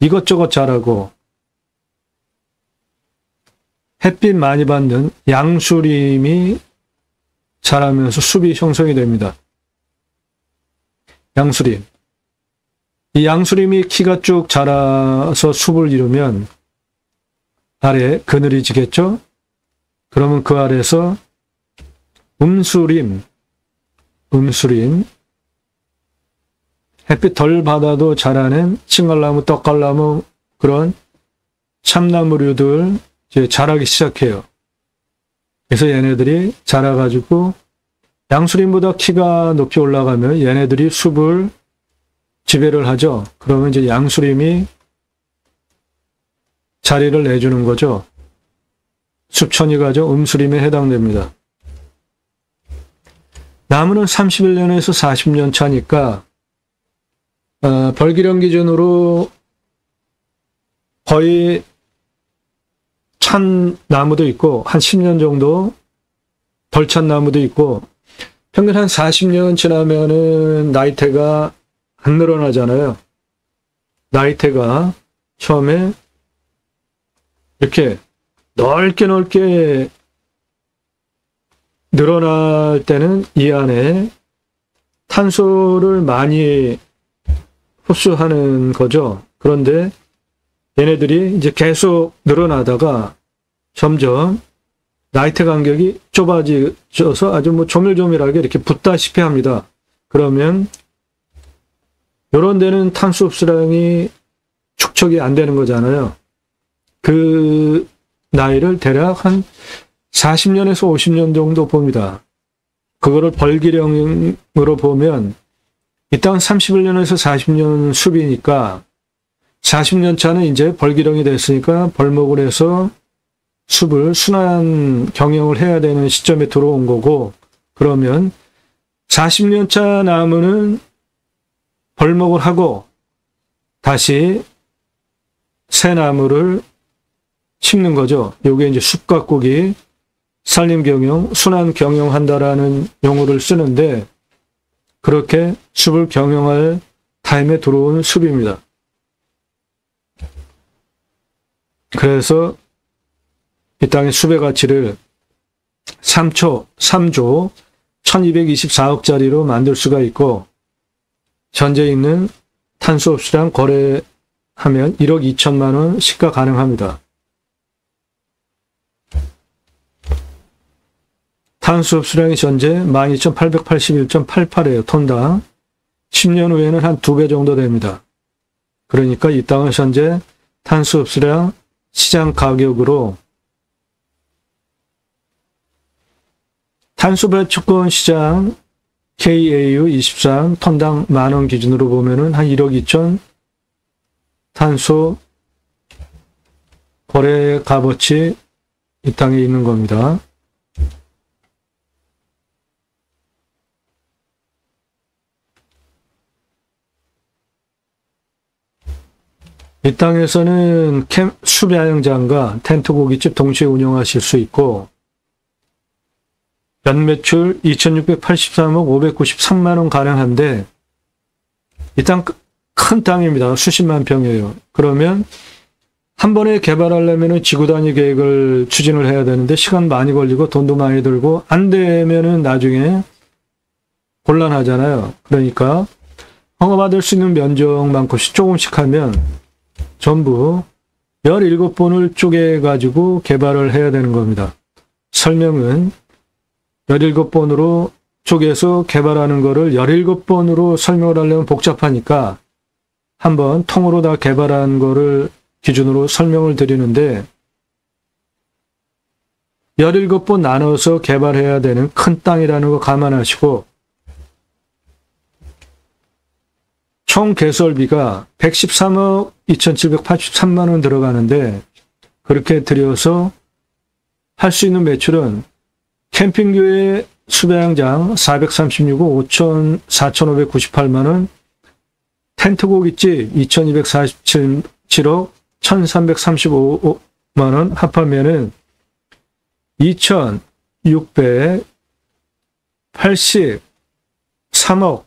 이것저것 자라고 햇빛 많이 받는 양수림이 자라면서 숲이 형성이 됩니다. 양수림. 이 양수림이 키가 쭉 자라서 숲을 이루면 아래 그늘이 지겠죠? 그러면 그 아래에서 음수림, 햇빛 덜 받아도 자라는 칭갈나무, 떡갈나무 그런 참나무류들 이제 자라기 시작해요. 그래서 얘네들이 자라가지고 양수림보다 키가 높이 올라가면 얘네들이 숲을 지배를 하죠. 그러면 이제 양수림이 자리를 내주는 거죠. 숲천이가죠. 음수림에 해당됩니다. 나무는 31년에서 40년 차니까 벌기령 기준으로 거의 찬 나무도 있고 한 10년 정도 덜 찬 나무도 있고 평균 한 40년 지나면은 나이테가 안 늘어나잖아요. 나이테가 처음에 이렇게 넓게 늘어날 때는 이 안에 탄소를 많이 흡수하는 거죠. 그런데 얘네들이 이제 계속 늘어나다가 점점 나이테 간격이 좁아져서 아주 뭐 조밀조밀하게 이렇게 붙다시피 합니다. 그러면 이런 데는 탄소 흡수량이 축적이 안 되는 거잖아요. 그 나이를 대략 한 40년에서 50년 정도 봅니다. 그거를 벌기령으로 보면 이 땅은 31년에서 40년 숲이니까 40년 차는 이제 벌기령이 됐으니까 벌목을 해서 숲을 순환 경영을 해야 되는 시점에 들어온 거고, 그러면 40년 차 나무는 벌목을 하고 다시 새 나무를 심는 거죠. 요게 이제 숲 가꾸기, 산림 경영, 순환 경영한다라는 용어를 쓰는데, 그렇게 숲을 경영할 타임에 들어온 숲입니다. 그래서 이 땅의 숲의 가치를 3조 1224억짜리로 만들 수가 있고, 현재 있는 탄소 흡수량 거래하면 1억 2천만 원 시가 가능합니다. 탄소 흡수량이 현재 12,881.88이에요. 톤당. 10년 후에는 한 2배 정도 됩니다. 그러니까 이 땅은 현재 탄소 흡수량 시장 가격으로 탄소 배출권 시장 KAU23 톤당 만원 기준으로 보면은 한 1억 2천 탄소 거래 값어치 이 땅에 있는 겁니다. 이 땅에서는 수배양장과 텐트 고깃집 동시에 운영하실 수 있고, 연매출 2,683억 593만 원 가능한데, 이 땅 큰 땅입니다. 수십만 평이에요. 그러면 한 번에 개발하려면 지구 단위 계획을 추진을 해야 되는데 시간 많이 걸리고 돈도 많이 들고 안 되면은 나중에 곤란하잖아요. 그러니까 허가받을 수 있는 면적만큼씩 조금씩 하면 전부 17번을 쪼개가지고 개발을 해야 되는 겁니다. 설명은 17번으로 쪼개서 개발하는 거를 17번으로 설명을 하려면 복잡하니까 한번 통으로 다 개발한 거를 기준으로 설명을 드리는데, 17번 나눠서 개발해야 되는 큰 땅이라는 거 감안하시고, 총 개설비가 113억 2,783만 원 들어가는데, 그렇게 들여서 할 수 있는 매출은 캠핑교회 수배양장 436억 4,598만 원, 텐트 고깃집 2,247억 1,335만 원 합하면은 2,683억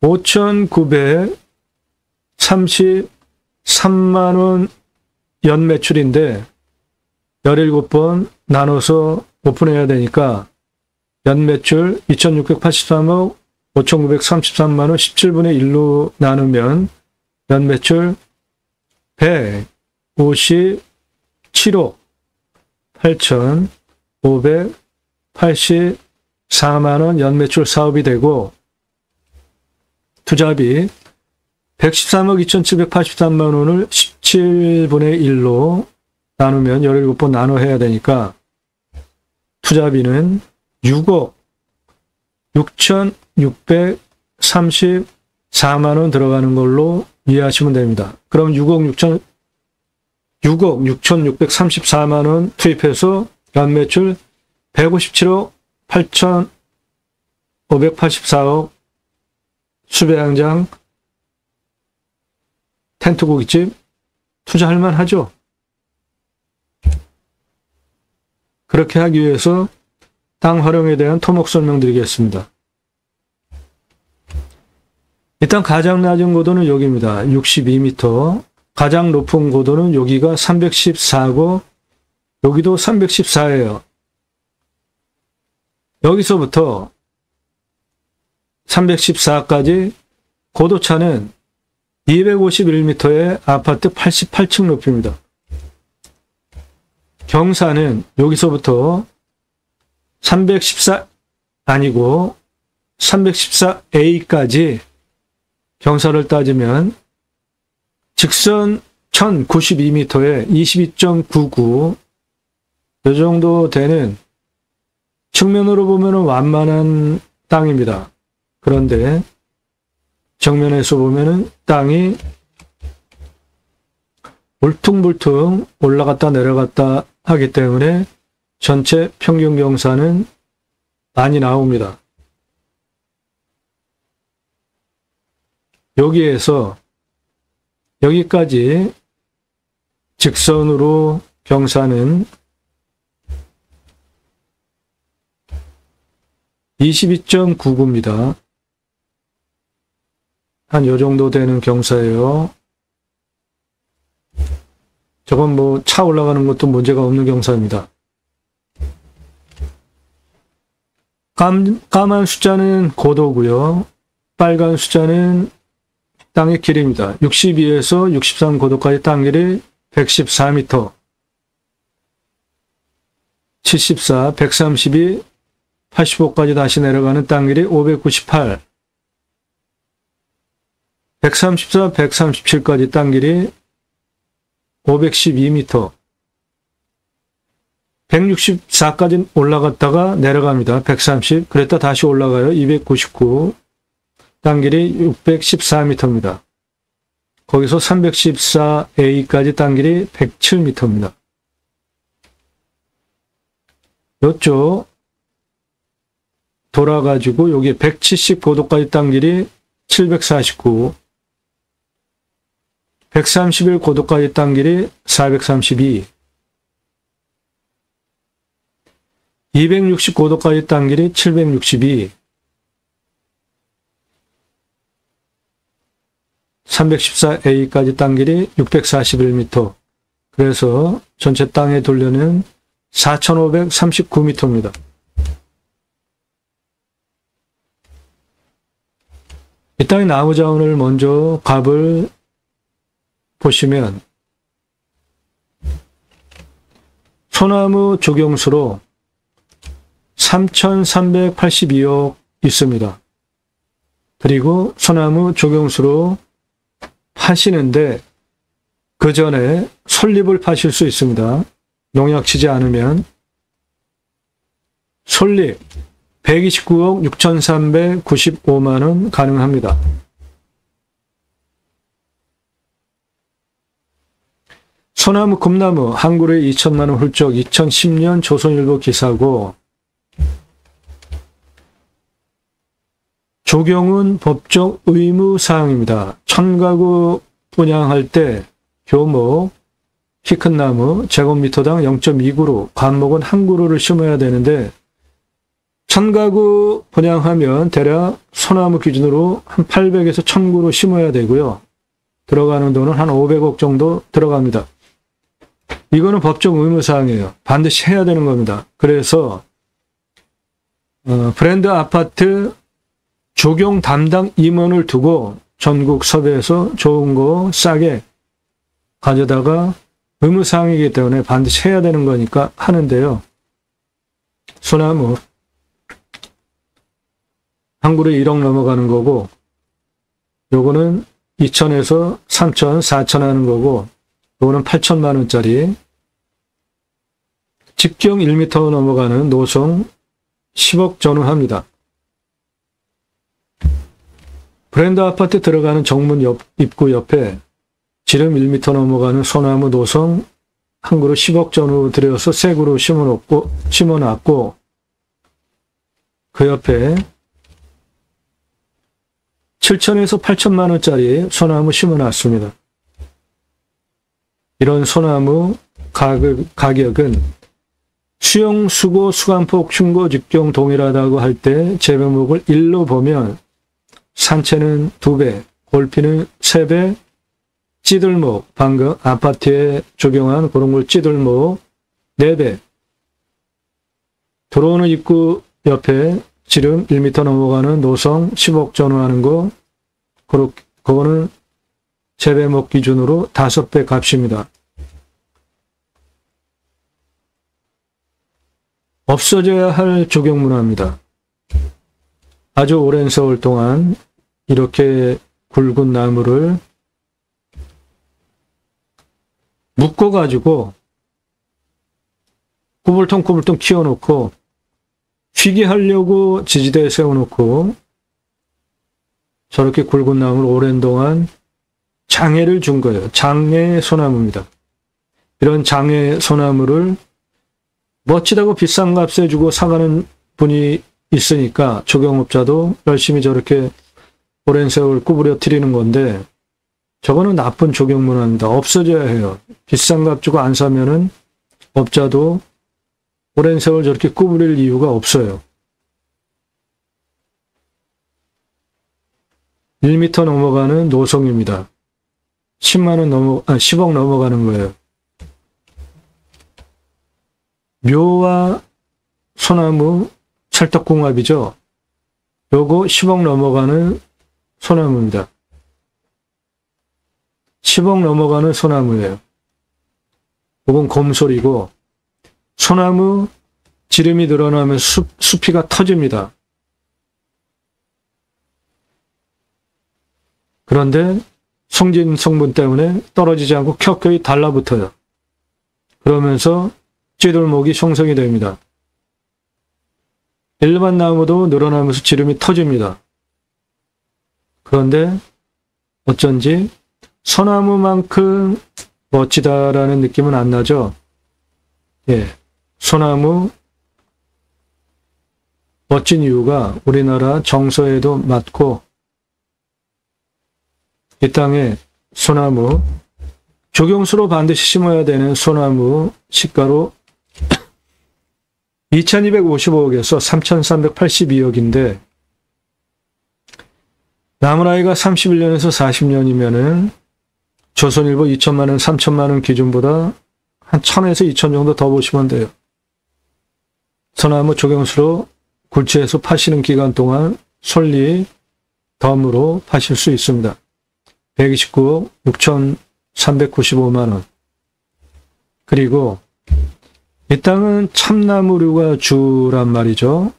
5,933만 원 연매출인데 17번 나눠서 오픈해야 되니까 연매출 2,683억 5,933만 원 17분의 1로 나누면 연매출 157억 8,584만 원 연매출 사업이 되고, 투자비 113억 2,783만 원을 17분의 1로 나누면 17번 나눠 해야 되니까 투자비는 6억 6,634만 원 들어가는 걸로 이해하시면 됩니다. 그럼 6억 6,634만 원 투입해서 연매출 157억 8,584억 수배양장 텐트 고깃집 투자할 만하죠. 그렇게 하기 위해서 땅 활용에 대한 토목 설명드리겠습니다. 일단 가장 낮은 고도는 여기입니다. 62m. 가장 높은 고도는 여기가 314고 여기도 314예요. 여기서부터 314까지 고도차는 251m의 아파트 88층 높이입니다. 경사는 여기서부터 314 아니고 314A까지 경사를 따지면 직선 1092m에 22.99 이 정도 되는 측면으로 보면 완만한 땅입니다. 그런데 정면에서 보면 땅이 울퉁불퉁 올라갔다 내려갔다 하기 때문에 전체 평균 경사는 많이 나옵니다. 여기에서 여기까지 직선으로 경사는 22.99입니다. 한 요 정도 되는 경사예요. 저건 뭐 차 올라가는 것도 문제가 없는 경사입니다. 까만 숫자는 고도고요. 빨간 숫자는 땅의 길이입니다. 62에서 63 고도까지 땅 길이 114m, 74, 132, 85까지 다시 내려가는 땅 길이 598, 134, 137까지 땅 길이 512m, 164까지 올라갔다가 내려갑니다. 130, 그랬다 다시 올라가요. 299, 땅 길이 614m입니다. 거기서 314A까지 땅 길이 107m입니다. 이쪽 돌아가지고 여기 170고도까지 땅 길이 749, 131고도까지 땅 길이 432, 260고도까지 땅 길이 762, 314A까지 땅 길이 641m. 그래서 전체 땅의 둘레는 4,539m입니다. 이 땅의 나무 자원을 먼저 값을 보시면 소나무 조경수로 3,382억 있습니다. 그리고 소나무 조경수로 파시는데 그 전에 솔잎을 파실 수 있습니다. 농약 치지 않으면 솔잎 129억 6,395만원 가능합니다. 소나무 금나무 한 그루에 2천만원 훌쩍 2010년 조선일보 기사고 조경은 법적 의무사항입니다. 1000가구 분양할 때 교목, 키 큰 나무, 제곱미터당 0.2그루, 관목은 한 그루를 심어야 되는데 1000가구 분양하면 대략 소나무 기준으로 한 800에서 1000그루 심어야 되고요. 들어가는 돈은 한 500억 정도 들어갑니다. 이거는 법적 의무사항이에요. 반드시 해야 되는 겁니다. 그래서 브랜드 아파트 조경 담당 임원을 두고 전국 섭외해서 좋은 거 싸게 가져다가 의무사항이기 때문에 반드시 해야 되는 거니까 하는데요. 소나무 한 그루에 1억 넘어가는 거고 요거는 2천에서 3천, 4천 하는 거고 요거는 8천만 원짜리 직경 1m 넘어가는 노송 10억 전후합니다. 브랜드 아파트 들어가는 정문 입구 옆에 지름 1m 넘어가는 소나무 노송 한 그루 10억 전후 들여서 새 그루 심어놨고 그 옆에 7천에서 8천만 원짜리 소나무 심어놨습니다. 이런 소나무 가격은 수용, 수고, 수간폭, 흉고, 직경 동일하다고 할 때 재배목을 1로 보면 산채는 2배, 골피는 3배, 찌들목, 방금 아파트에 적용한 그런 걸 찌들목 4배. 들어오는 입구 옆에 지름 1m 넘어가는 노성 10억 전후하는 거, 그거는 재배목 기준으로 5배 값입니다. 없어져야 할 조경문화입니다. 아주 오랜 세월 동안 이렇게 굵은 나무를 묶어가지고 꾸불통꾸불통 키워놓고 쉬게 하려고 지지대에 세워놓고 저렇게 굵은 나무를 오랜 동안 장애를 준 거예요. 장애 소나무입니다. 이런 장애 소나무를 멋지다고 비싼 값에 주고 사가는 분이 있으니까 조경업자도 열심히 저렇게 오랜 세월 구부려 드리는 건데, 저거는 나쁜 조경문화입니다. 없어져야 해요. 비싼 값 주고 안 사면은 업자도 오랜 세월 저렇게 구부릴 이유가 없어요. 1m 넘어가는 노성입니다. 10억 넘어가는 거예요. 묘와 소나무 찰떡궁합이죠. 요거 10억 넘어가는 소나무입니다. 10억 넘어가는 소나무예요. 요건 곰솔이고, 소나무 지름이 늘어나면 수피가 터집니다. 그런데 성진 성분 때문에 떨어지지 않고 켜켜이 달라붙어요. 그러면서 찌들목이 형성이 됩니다. 일반 나무도 늘어나면서 지름이 터집니다. 그런데 어쩐지 소나무만큼 멋지다라는 느낌은 안 나죠? 예, 소나무 멋진 이유가 우리나라 정서에도 맞고, 이 땅에 소나무, 조경수로 반드시 심어야 되는 소나무 시가로 2255억에서 3382억인데, 나무 나이가 31년에서 40년이면은 조선일보 2천만원, 3천만원 기준보다 한 1000에서 2000 정도 더 보시면 돼요. 소나무 조경수로 굴지에서 파시는 기간 동안 솔리 덤으로 파실 수 있습니다. 129억 6,395만원. 그리고 이 땅은 참나무류가 주란 말이죠.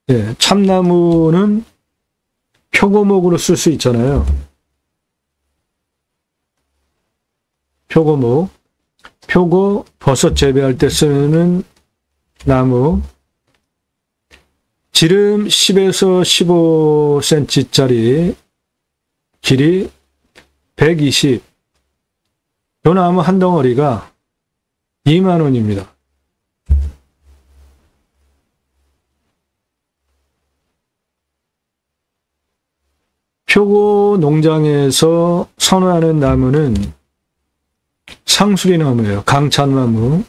예, 참나무는 표고목으로 쓸 수 있잖아요. 표고목, 표고 버섯 재배할 때 쓰는 나무, 지름 10에서 15cm짜리, 길이 120, 요 나무 한 덩어리가 2만원입니다. 표고 농장에서 선호하는 나무는 상수리나무예요. 강찬나무.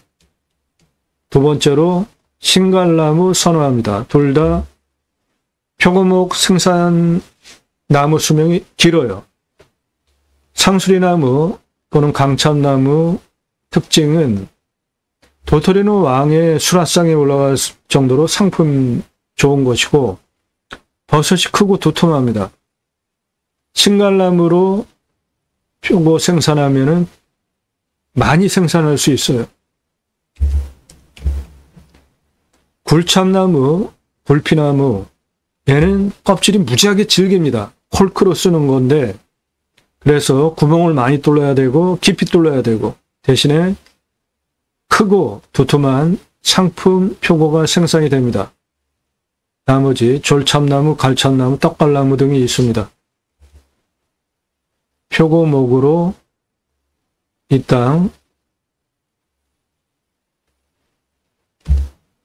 두 번째로 신갈나무 선호합니다. 둘 다 표고목 생산 나무 수명이 길어요. 상수리나무 또는 강찬나무 특징은 도토리는 왕의 수라상에 올라갈 정도로 상품 좋은 것이고, 버섯이 크고 두툼합니다. 신갈나무로 표고 생산하면은 많이 생산할 수 있어요. 굴참나무, 굴피나무, 얘는 껍질이 무지하게 질깁니다. 콜크로 쓰는 건데, 그래서 구멍을 많이 뚫어야 되고 깊이 뚫어야 되고, 대신에 크고 두툼한 상품 표고가 생산이 됩니다. 나머지 졸참나무, 갈참나무, 떡갈나무 등이 있습니다. 표고목으로 이 땅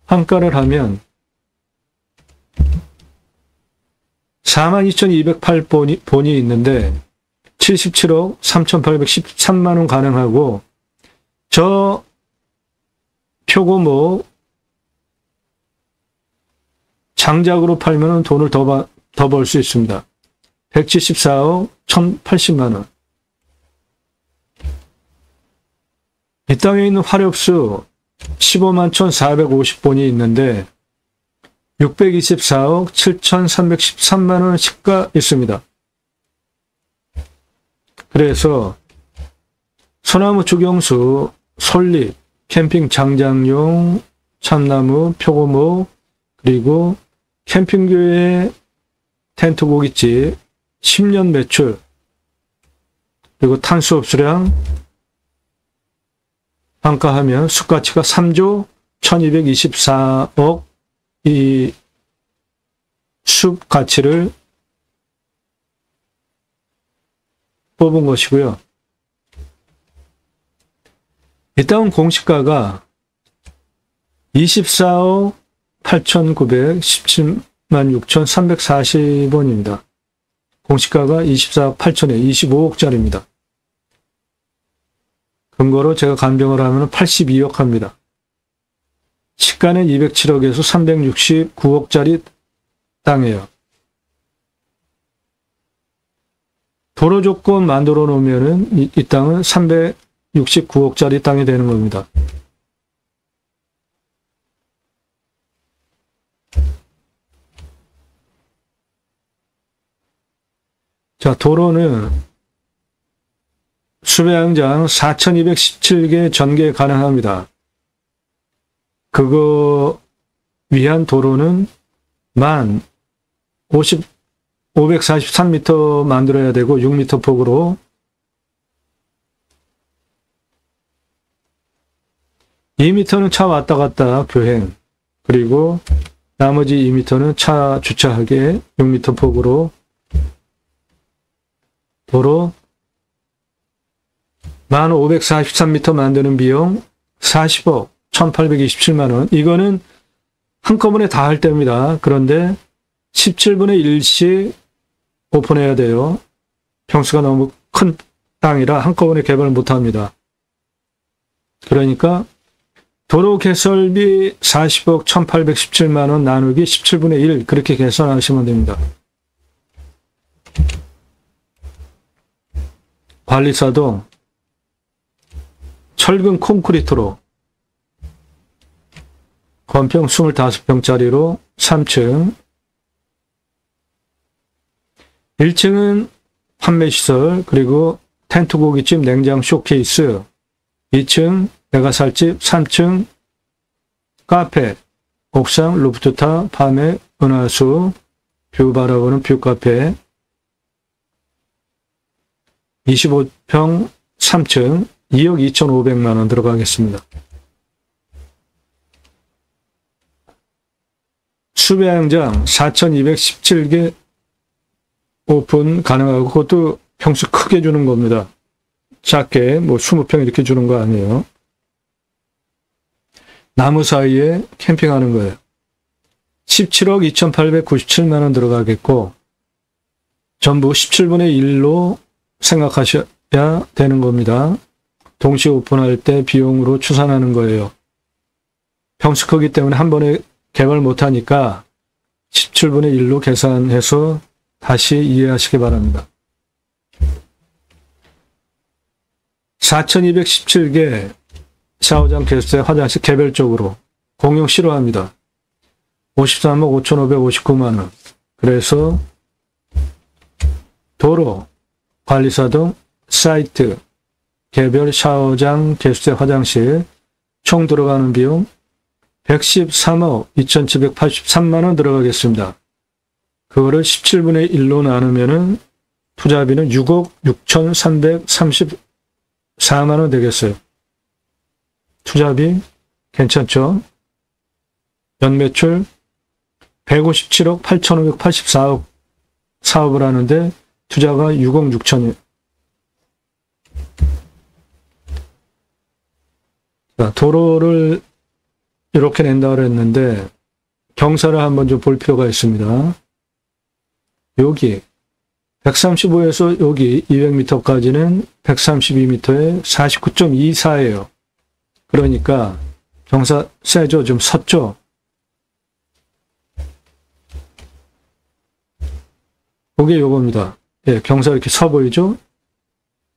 환가를 하면 42,208본이 있는데 77억 3,813만원 가능하고, 저 표고목 장작으로 팔면 돈을 더 벌 수 있습니다. 174억 1,080만원. 이 땅에 있는 화력수 15만 1,450본이 있는데 624억 7,313만원 시가 있습니다. 그래서 소나무 주경수, 솔잎, 캠핑 장장용, 참나무, 표고목, 그리고 캠핑교회 텐트 고깃집 10년 매출, 그리고 탄수 흡수량 평가하면 수가치가 3조 1224억 이 숲 가치를 뽑은 것이고요. 이 땅은 공시가가 24억 8,917만 6,340원입니다. 공시가가 24억 8천에 25억짜리입니다. 근거로 제가 감정을 하면 82억 합니다. 시가는 207억에서 369억짜리 땅이에요. 도로 조건 만들어 놓으면은 이 땅은 369억짜리 땅이 되는 겁니다. 자, 도로는 수배양장 4,217개 전개 가능합니다. 그거 위한 도로는 543m 만들어야 되고 6m 폭으로 2m는 차 왔다 갔다 교행, 그리고 나머지 2m는 차 주차하게 6m 폭으로 도로 1543m 만드는 비용 40억 1827만원. 이거는 한꺼번에 다 할 때입니다. 그런데 17분의 1씩 오픈해야 돼요. 평수가 너무 큰 땅이라 한꺼번에 개발 못합니다. 그러니까 도로 개설비 40억 1817만원 나누기 17분의 1 그렇게 계산하시면 됩니다. 관리사동 철근 콘크리트로 건평 25평짜리로 3층, 1층은 판매시설, 그리고 텐트 고깃집 냉장 쇼케이스, 2층 내가살집, 3층 카페, 옥상 루프트탑, 밤에 은하수, 뷰 바라보는 뷰카페, 25평 3층 2억 2,500만원 들어가겠습니다. 수배양장 4,217개 오픈 가능하고, 그것도 평수 크게 주는 겁니다. 작게 뭐 20평 이렇게 주는 거 아니에요. 나무 사이에 캠핑하는 거예요. 17억 2,897만원 들어가겠고, 전부 17분의 1로 생각하셔야 되는 겁니다. 동시에 오픈할 때 비용으로 추산하는 거예요. 평수 크기 때문에 한 번에 개발 못하니까 17분의 1로 계산해서 다시 이해하시기 바랍니다. 4,217개 샤워장, 게스트, 화장실 개별적으로 공용 싫어합니다. 53억 5,559만원. 그래서 도로, 관리사동, 사이트, 개별 샤워장, 게스트, 화장실 총 들어가는 비용 113억 2,783만원 들어가겠습니다. 그거를 17분의 1로 나누면은 투자비는 6억 6,334만원 되겠어요. 투자비 괜찮죠? 연매출 157억 8,584억 사업을 하는데 투자가 6억 6천이에요. 자, 도로를 이렇게 낸다고 했는데 경사를 한번 좀 볼 필요가 있습니다. 여기 135에서 여기 200m까지는 132m에 49.24예요. 그러니까 경사 세죠? 좀 섰죠? 그게 요겁니다. 예, 경사 이렇게 서 보이죠?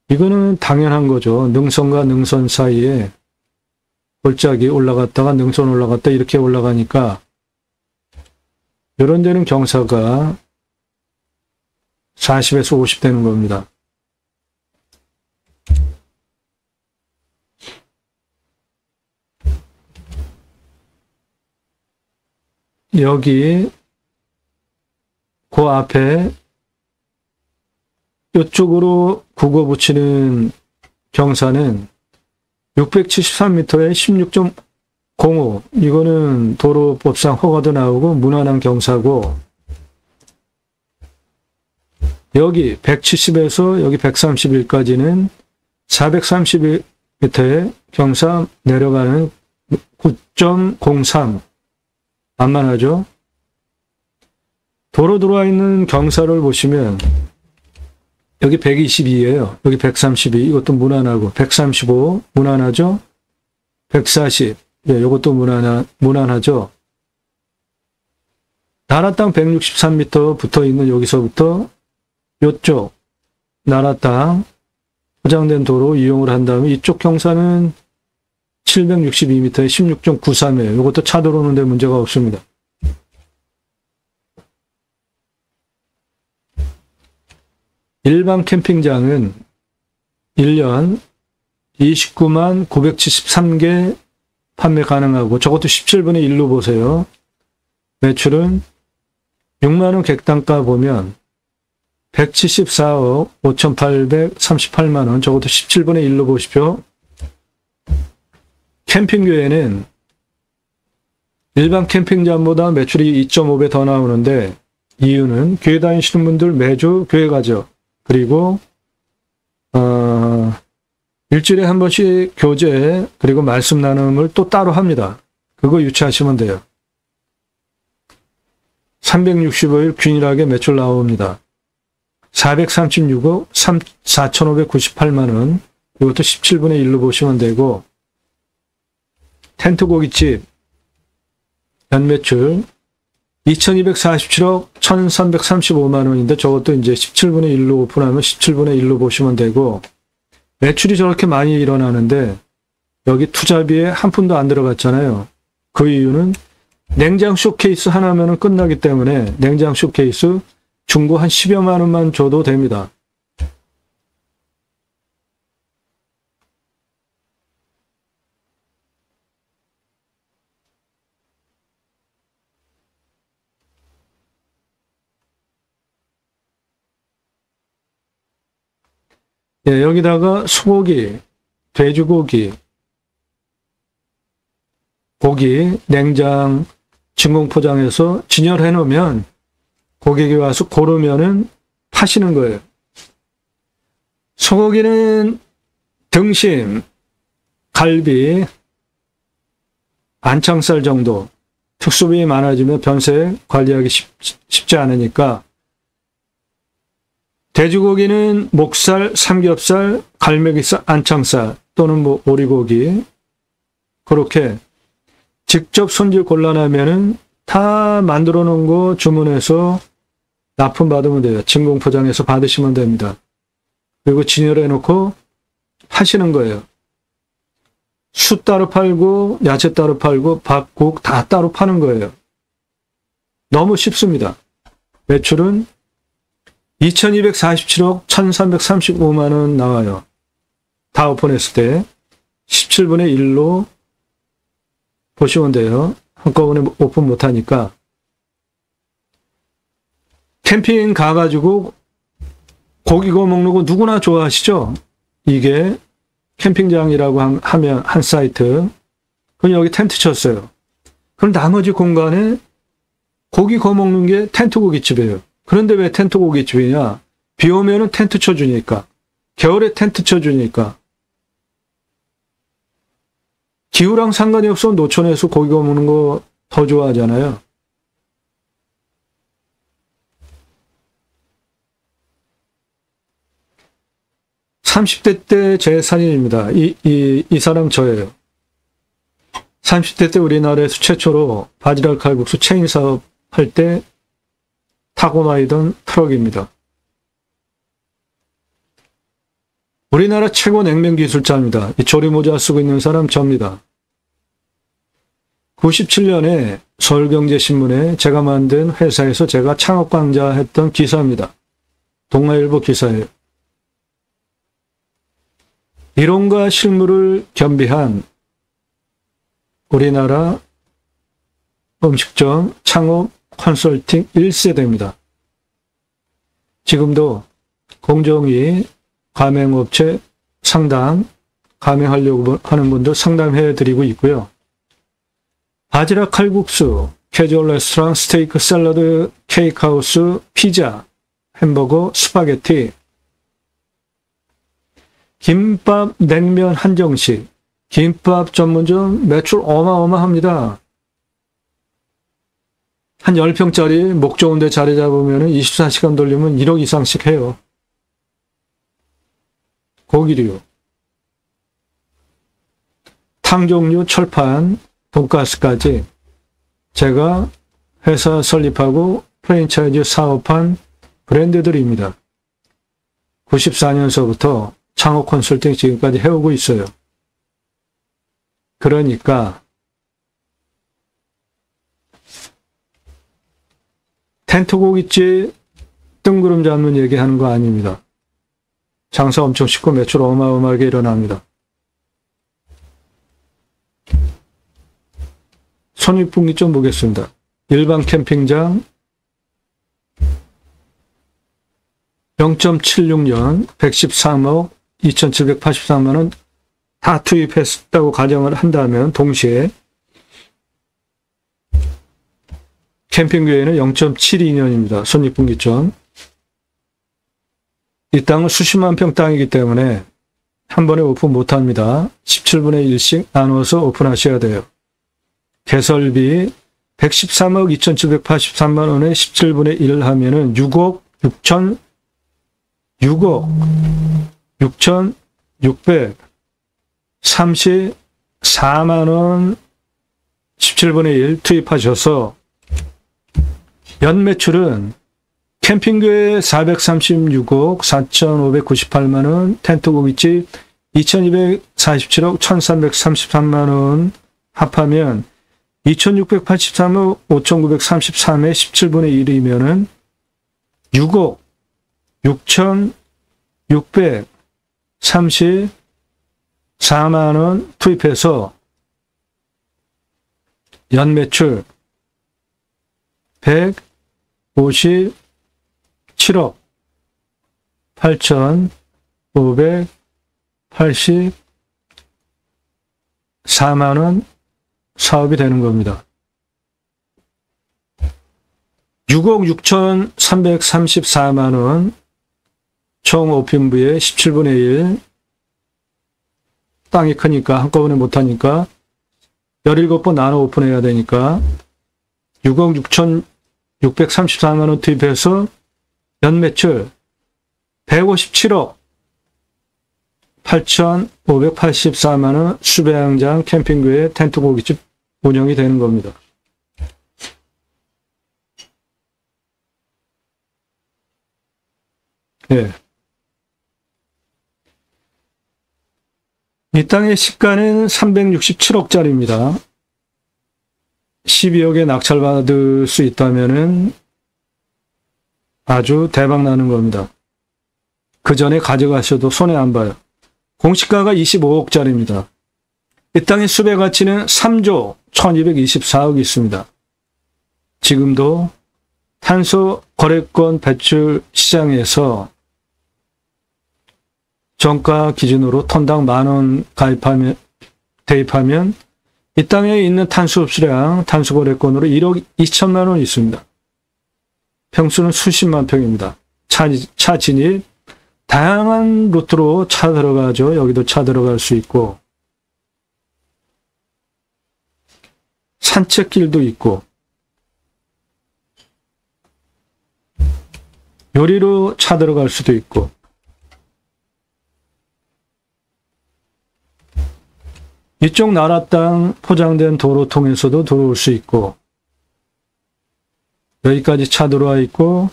이거는 당연한 거죠. 능선과 능선 사이에 골짜기 올라갔다가 능선 올라갔다 이렇게 올라가니까 이런 데는 경사가 40에서 50 되는 겁니다. 여기 그 앞에 이쪽으로 국어 붙이는 경사는 673m에 16.05 이거는 도로법상 허가도 나오고 무난한 경사고 여기 170에서 여기 131까지는 431m의 경사 내려가는 9.03 만만하죠? 도로 들어와 있는 경사를 보시면 여기 122예요. 여기 132 이것도 무난하고 135 무난하죠? 140 예, 이것도 무난하죠? 나라 땅 163m 붙어 있는 여기서부터 이쪽 나라 땅 포장된 도로 이용을 한 다음에 이쪽 경사는 762m에 16.93이에요. 이것도 차 들어오는데 문제가 없습니다. 일반 캠핑장은 1년 29만 973개 판매 가능하고 저것도 17분의 1로 보세요. 매출은 6만원 객단가 보면 174억 5,838만원 저것도 17분의 1로 보십시오. 캠핑교회는 일반 캠핑장보다 매출이 2.5배 더 나오는데 이유는 교회 다니시는 분들 매주 교회 가죠. 그리고 일주일에 한 번씩 교제 그리고 말씀 나눔을 또 따로 합니다. 그거 유치하시면 돼요. 365일 균일하게 매출 나옵니다. 436억 4,598만원 이것도 17분의 1로 보시면 되고 텐트 고깃집 연매출 2,247억 1,335만원인데 저것도 이제 17분의 1로 오픈하면 17분의 1로 보시면 되고 매출이 저렇게 많이 일어나는데 여기 투자비에 한 푼도 안 들어갔잖아요. 그 이유는 냉장 쇼케이스 하나면 끝나기 때문에 냉장 쇼케이스 중고 한 10여만 원만 줘도 됩니다. 예, 여기다가 소고기, 돼지고기, 고기 냉장 진공 포장해서 진열해 놓으면 고객이 와서 고르면은 파시는 거예요. 소고기는 등심, 갈비, 안창살 정도 특수부위 많아지면 변색 관리하기 쉽지 않으니까 돼지고기는 목살, 삼겹살, 갈매기살, 안창살 또는 뭐 오리고기 그렇게 직접 손질 곤란하면은 다 만들어 놓은 거 주문해서 납품 받으면 돼요. 진공 포장해서 받으시면 됩니다. 그리고 진열해 놓고 파시는 거예요. 숯 따로 팔고 야채 따로 팔고 밥, 국 다 따로 파는 거예요. 너무 쉽습니다. 매출은 2,247억 1,335만 원 나와요. 다 오픈했을 때 17분의 1로 보시면 돼요. 한꺼번에 오픈 못하니까. 캠핑 가가지고 고기 구워 먹는 거 누구나 좋아하시죠? 이게 캠핑장이라고 하면 한 사이트. 그럼 여기 텐트 쳤어요. 그럼 나머지 공간에 고기 구워 먹는 게 텐트 고깃집이에요. 그런데 왜 텐트 고깃집이냐? 비 오면은 텐트 쳐주니까. 겨울에 텐트 쳐주니까. 기후랑 상관이 없어 노천에서 고기 구워 먹는 거 더 좋아하잖아요. (30대) 때 제 사진입니다. 이 사람 저예요. 30대 때 우리나라에서 최초로 바지락 칼국수 체인 사업 할 때 타고 다니던 트럭입니다. 우리나라 최고 냉면 기술자입니다. 이 조리모자 쓰고 있는 사람 접니다. 97년에 서울경제신문에 제가 만든 회사에서 제가 창업 강좌했던 기사입니다. 동아일보 기사예요. 이론과 실무를 겸비한 우리나라 음식점 창업 컨설팅 1세대입니다. 지금도 공정위 가맹업체 상담, 가맹하려고 하는 분들 상담해드리고 있고요. 바지락 칼국수, 캐주얼 레스토랑, 스테이크, 샐러드, 케이크하우스, 피자, 햄버거, 스파게티, 김밥, 냉면 한정식, 김밥 전문점 매출 어마어마합니다. 한 10평짜리 목 좋은 데 자리 잡으면 24시간 돌리면 1억 이상씩 해요. 고기류, 탕종류, 철판, 돈가스까지 제가 회사 설립하고 프랜차이즈 사업한 브랜드들입니다. 94년서부터 창업 컨설팅 지금까지 해오고 있어요. 그러니까 텐트고깃집 뜬구름 잡는 얘기하는 거 아닙니다. 장사 엄청 쉽고 매출 어마어마하게 일어납니다. 손익분기 좀 보겠습니다. 일반 캠핑장 0.76년 113억 2,783만원 다 투입했다고 가정을 한다면 동시에 캠핑교회는 0.72년입니다. 손익분기점. 이 땅은 수십만 평 땅이기 때문에 한 번에 오픈 못합니다. 17분의 1씩 나눠서 오픈하셔야 돼요. 개설비 113억 2,783만 원에 17분의 1을 하면은 6억 6,634만 원 17분의 1 투입하셔서 연 매출은 캠핑교회 436억 4,598만 원, 텐트고깃집 2,247억 1,333만 원 합하면 2,683억 5,933에 17분의 1이면은 6억 6,634만 원 투입해서 연 매출 157억 8,584만 원 사업이 되는 겁니다. 6억 6,334만 원 총 오픈부의 17분의 1 땅이 크니까 한꺼번에 못하니까 17번 나눠 오픈해야 되니까 6억 6,634만 원 투입해서 연매출 157억 8,584만 원 수배양장 캠핑교회 텐트고깃집 운영이 되는 겁니다. 예. 이 땅의 시가는 367억짜리입니다. 12억에 낙찰받을 수 있다면은 아주 대박 나는 겁니다. 그 전에 가져가셔도 손해 안 봐요. 공시가가 25억짜리입니다. 이 땅의 수배 가치는 3조 1224억이 있습니다. 지금도 탄소 거래권 배출 시장에서 정가 기준으로 톤당 10,000원 대입하면 이 땅에 있는 탄소 흡수량, 탄소 거래권으로 1억 2천만 원 있습니다. 평수는 수십만 평입니다. 차 진입, 다양한 루트로 차 들어가죠. 여기도 차 들어갈 수 있고, 산책길도 있고, 요리로 차 들어갈 수도 있고, 이쪽 나라 땅 포장된 도로 통해서도 들어올 수 있고, 여기까지 차 들어와 있고,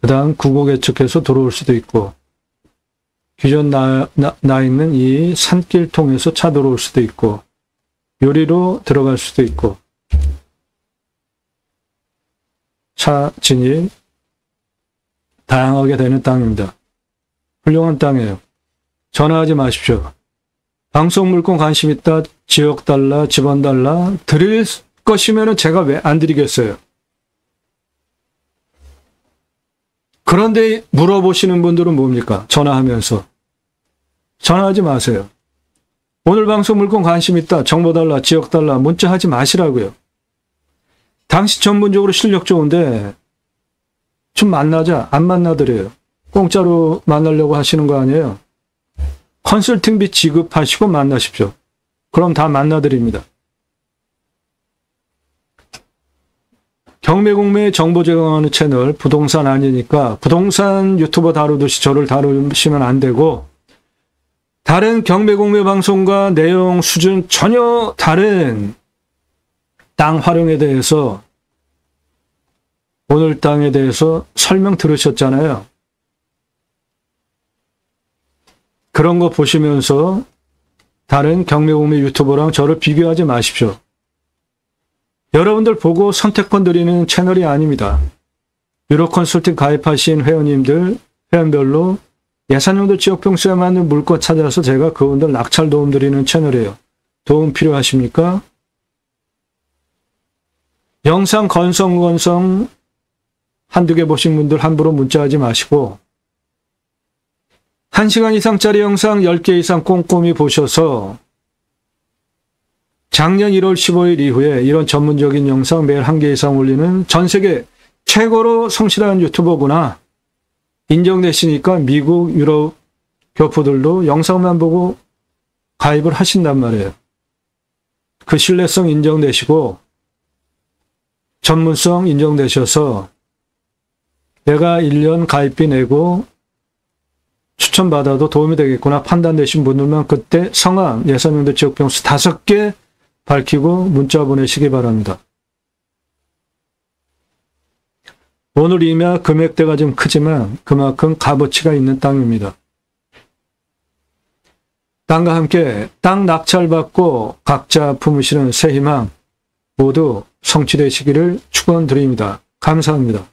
그 다음 구곡 예측해서 들어올 수도 있고, 기존 나 있는 이 산길 통해서 차 들어올 수도 있고, 요리로 들어갈 수도 있고, 차 진입 다양하게 되는 땅입니다. 훌륭한 땅이에요. 전화하지 마십시오. 방송 물건 관심 있다, 지역 달라, 집안 달라, 드릴 것이면 제가 왜 안 드리겠어요? 그런데 물어보시는 분들은 뭡니까? 전화하면서. 전화하지 마세요. 오늘 방송 물건 관심 있다, 정보 달라, 지역 달라, 문자하지 마시라고요. 당신 전문적으로 실력 좋은데 좀 만나자. 안 만나드려요. 공짜로 만나려고 하시는 거 아니에요? 컨설팅비 지급하시고 만나십시오. 그럼 다 만나드립니다. 경매공매 정보 제공하는 채널, 부동산 아니니까 부동산 유튜버 다루듯이 저를 다루시면 안 되고, 다른 경매공매 방송과 내용 수준 전혀 다른 땅 활용에 대해서, 오늘 땅에 대해서 설명 들으셨잖아요. 그런 거 보시면서 다른 경매공매 유튜버랑 저를 비교하지 마십시오. 여러분들 보고 선택권 드리는 채널이 아닙니다. 유로 컨설팅 가입하신 회원님들, 회원별로 예산용도 지역 평수에 맞는 물건 찾아서 제가 그분들 낙찰 도움 드리는 채널이에요. 도움 필요하십니까? 영상 건성 한두 개 보신 분들 함부로 문자하지 마시고, 1시간 이상짜리 영상 10개 이상 꼼꼼히 보셔서 작년 1월 15일 이후에 이런 전문적인 영상 매일 1개 이상 올리는 전세계 최고로 성실한 유튜버구나 인정되시니까 미국, 유럽 교포들도 영상만 보고 가입을 하신단 말이에요. 그 신뢰성 인정되시고 전문성 인정되셔서 내가 1년 가입비 내고 추천받아도 도움이 되겠구나 판단되신 분들만 그때 성함, 예산용도 지역평수 5개 밝히고 문자 보내시기 바랍니다. 오늘 이미 금액대가 좀 크지만 그만큼 값어치가 있는 땅입니다. 땅과 함께 땅 낙찰받고 각자 품으시는 새 희망 모두 성취되시기를 축원드립니다. 감사합니다.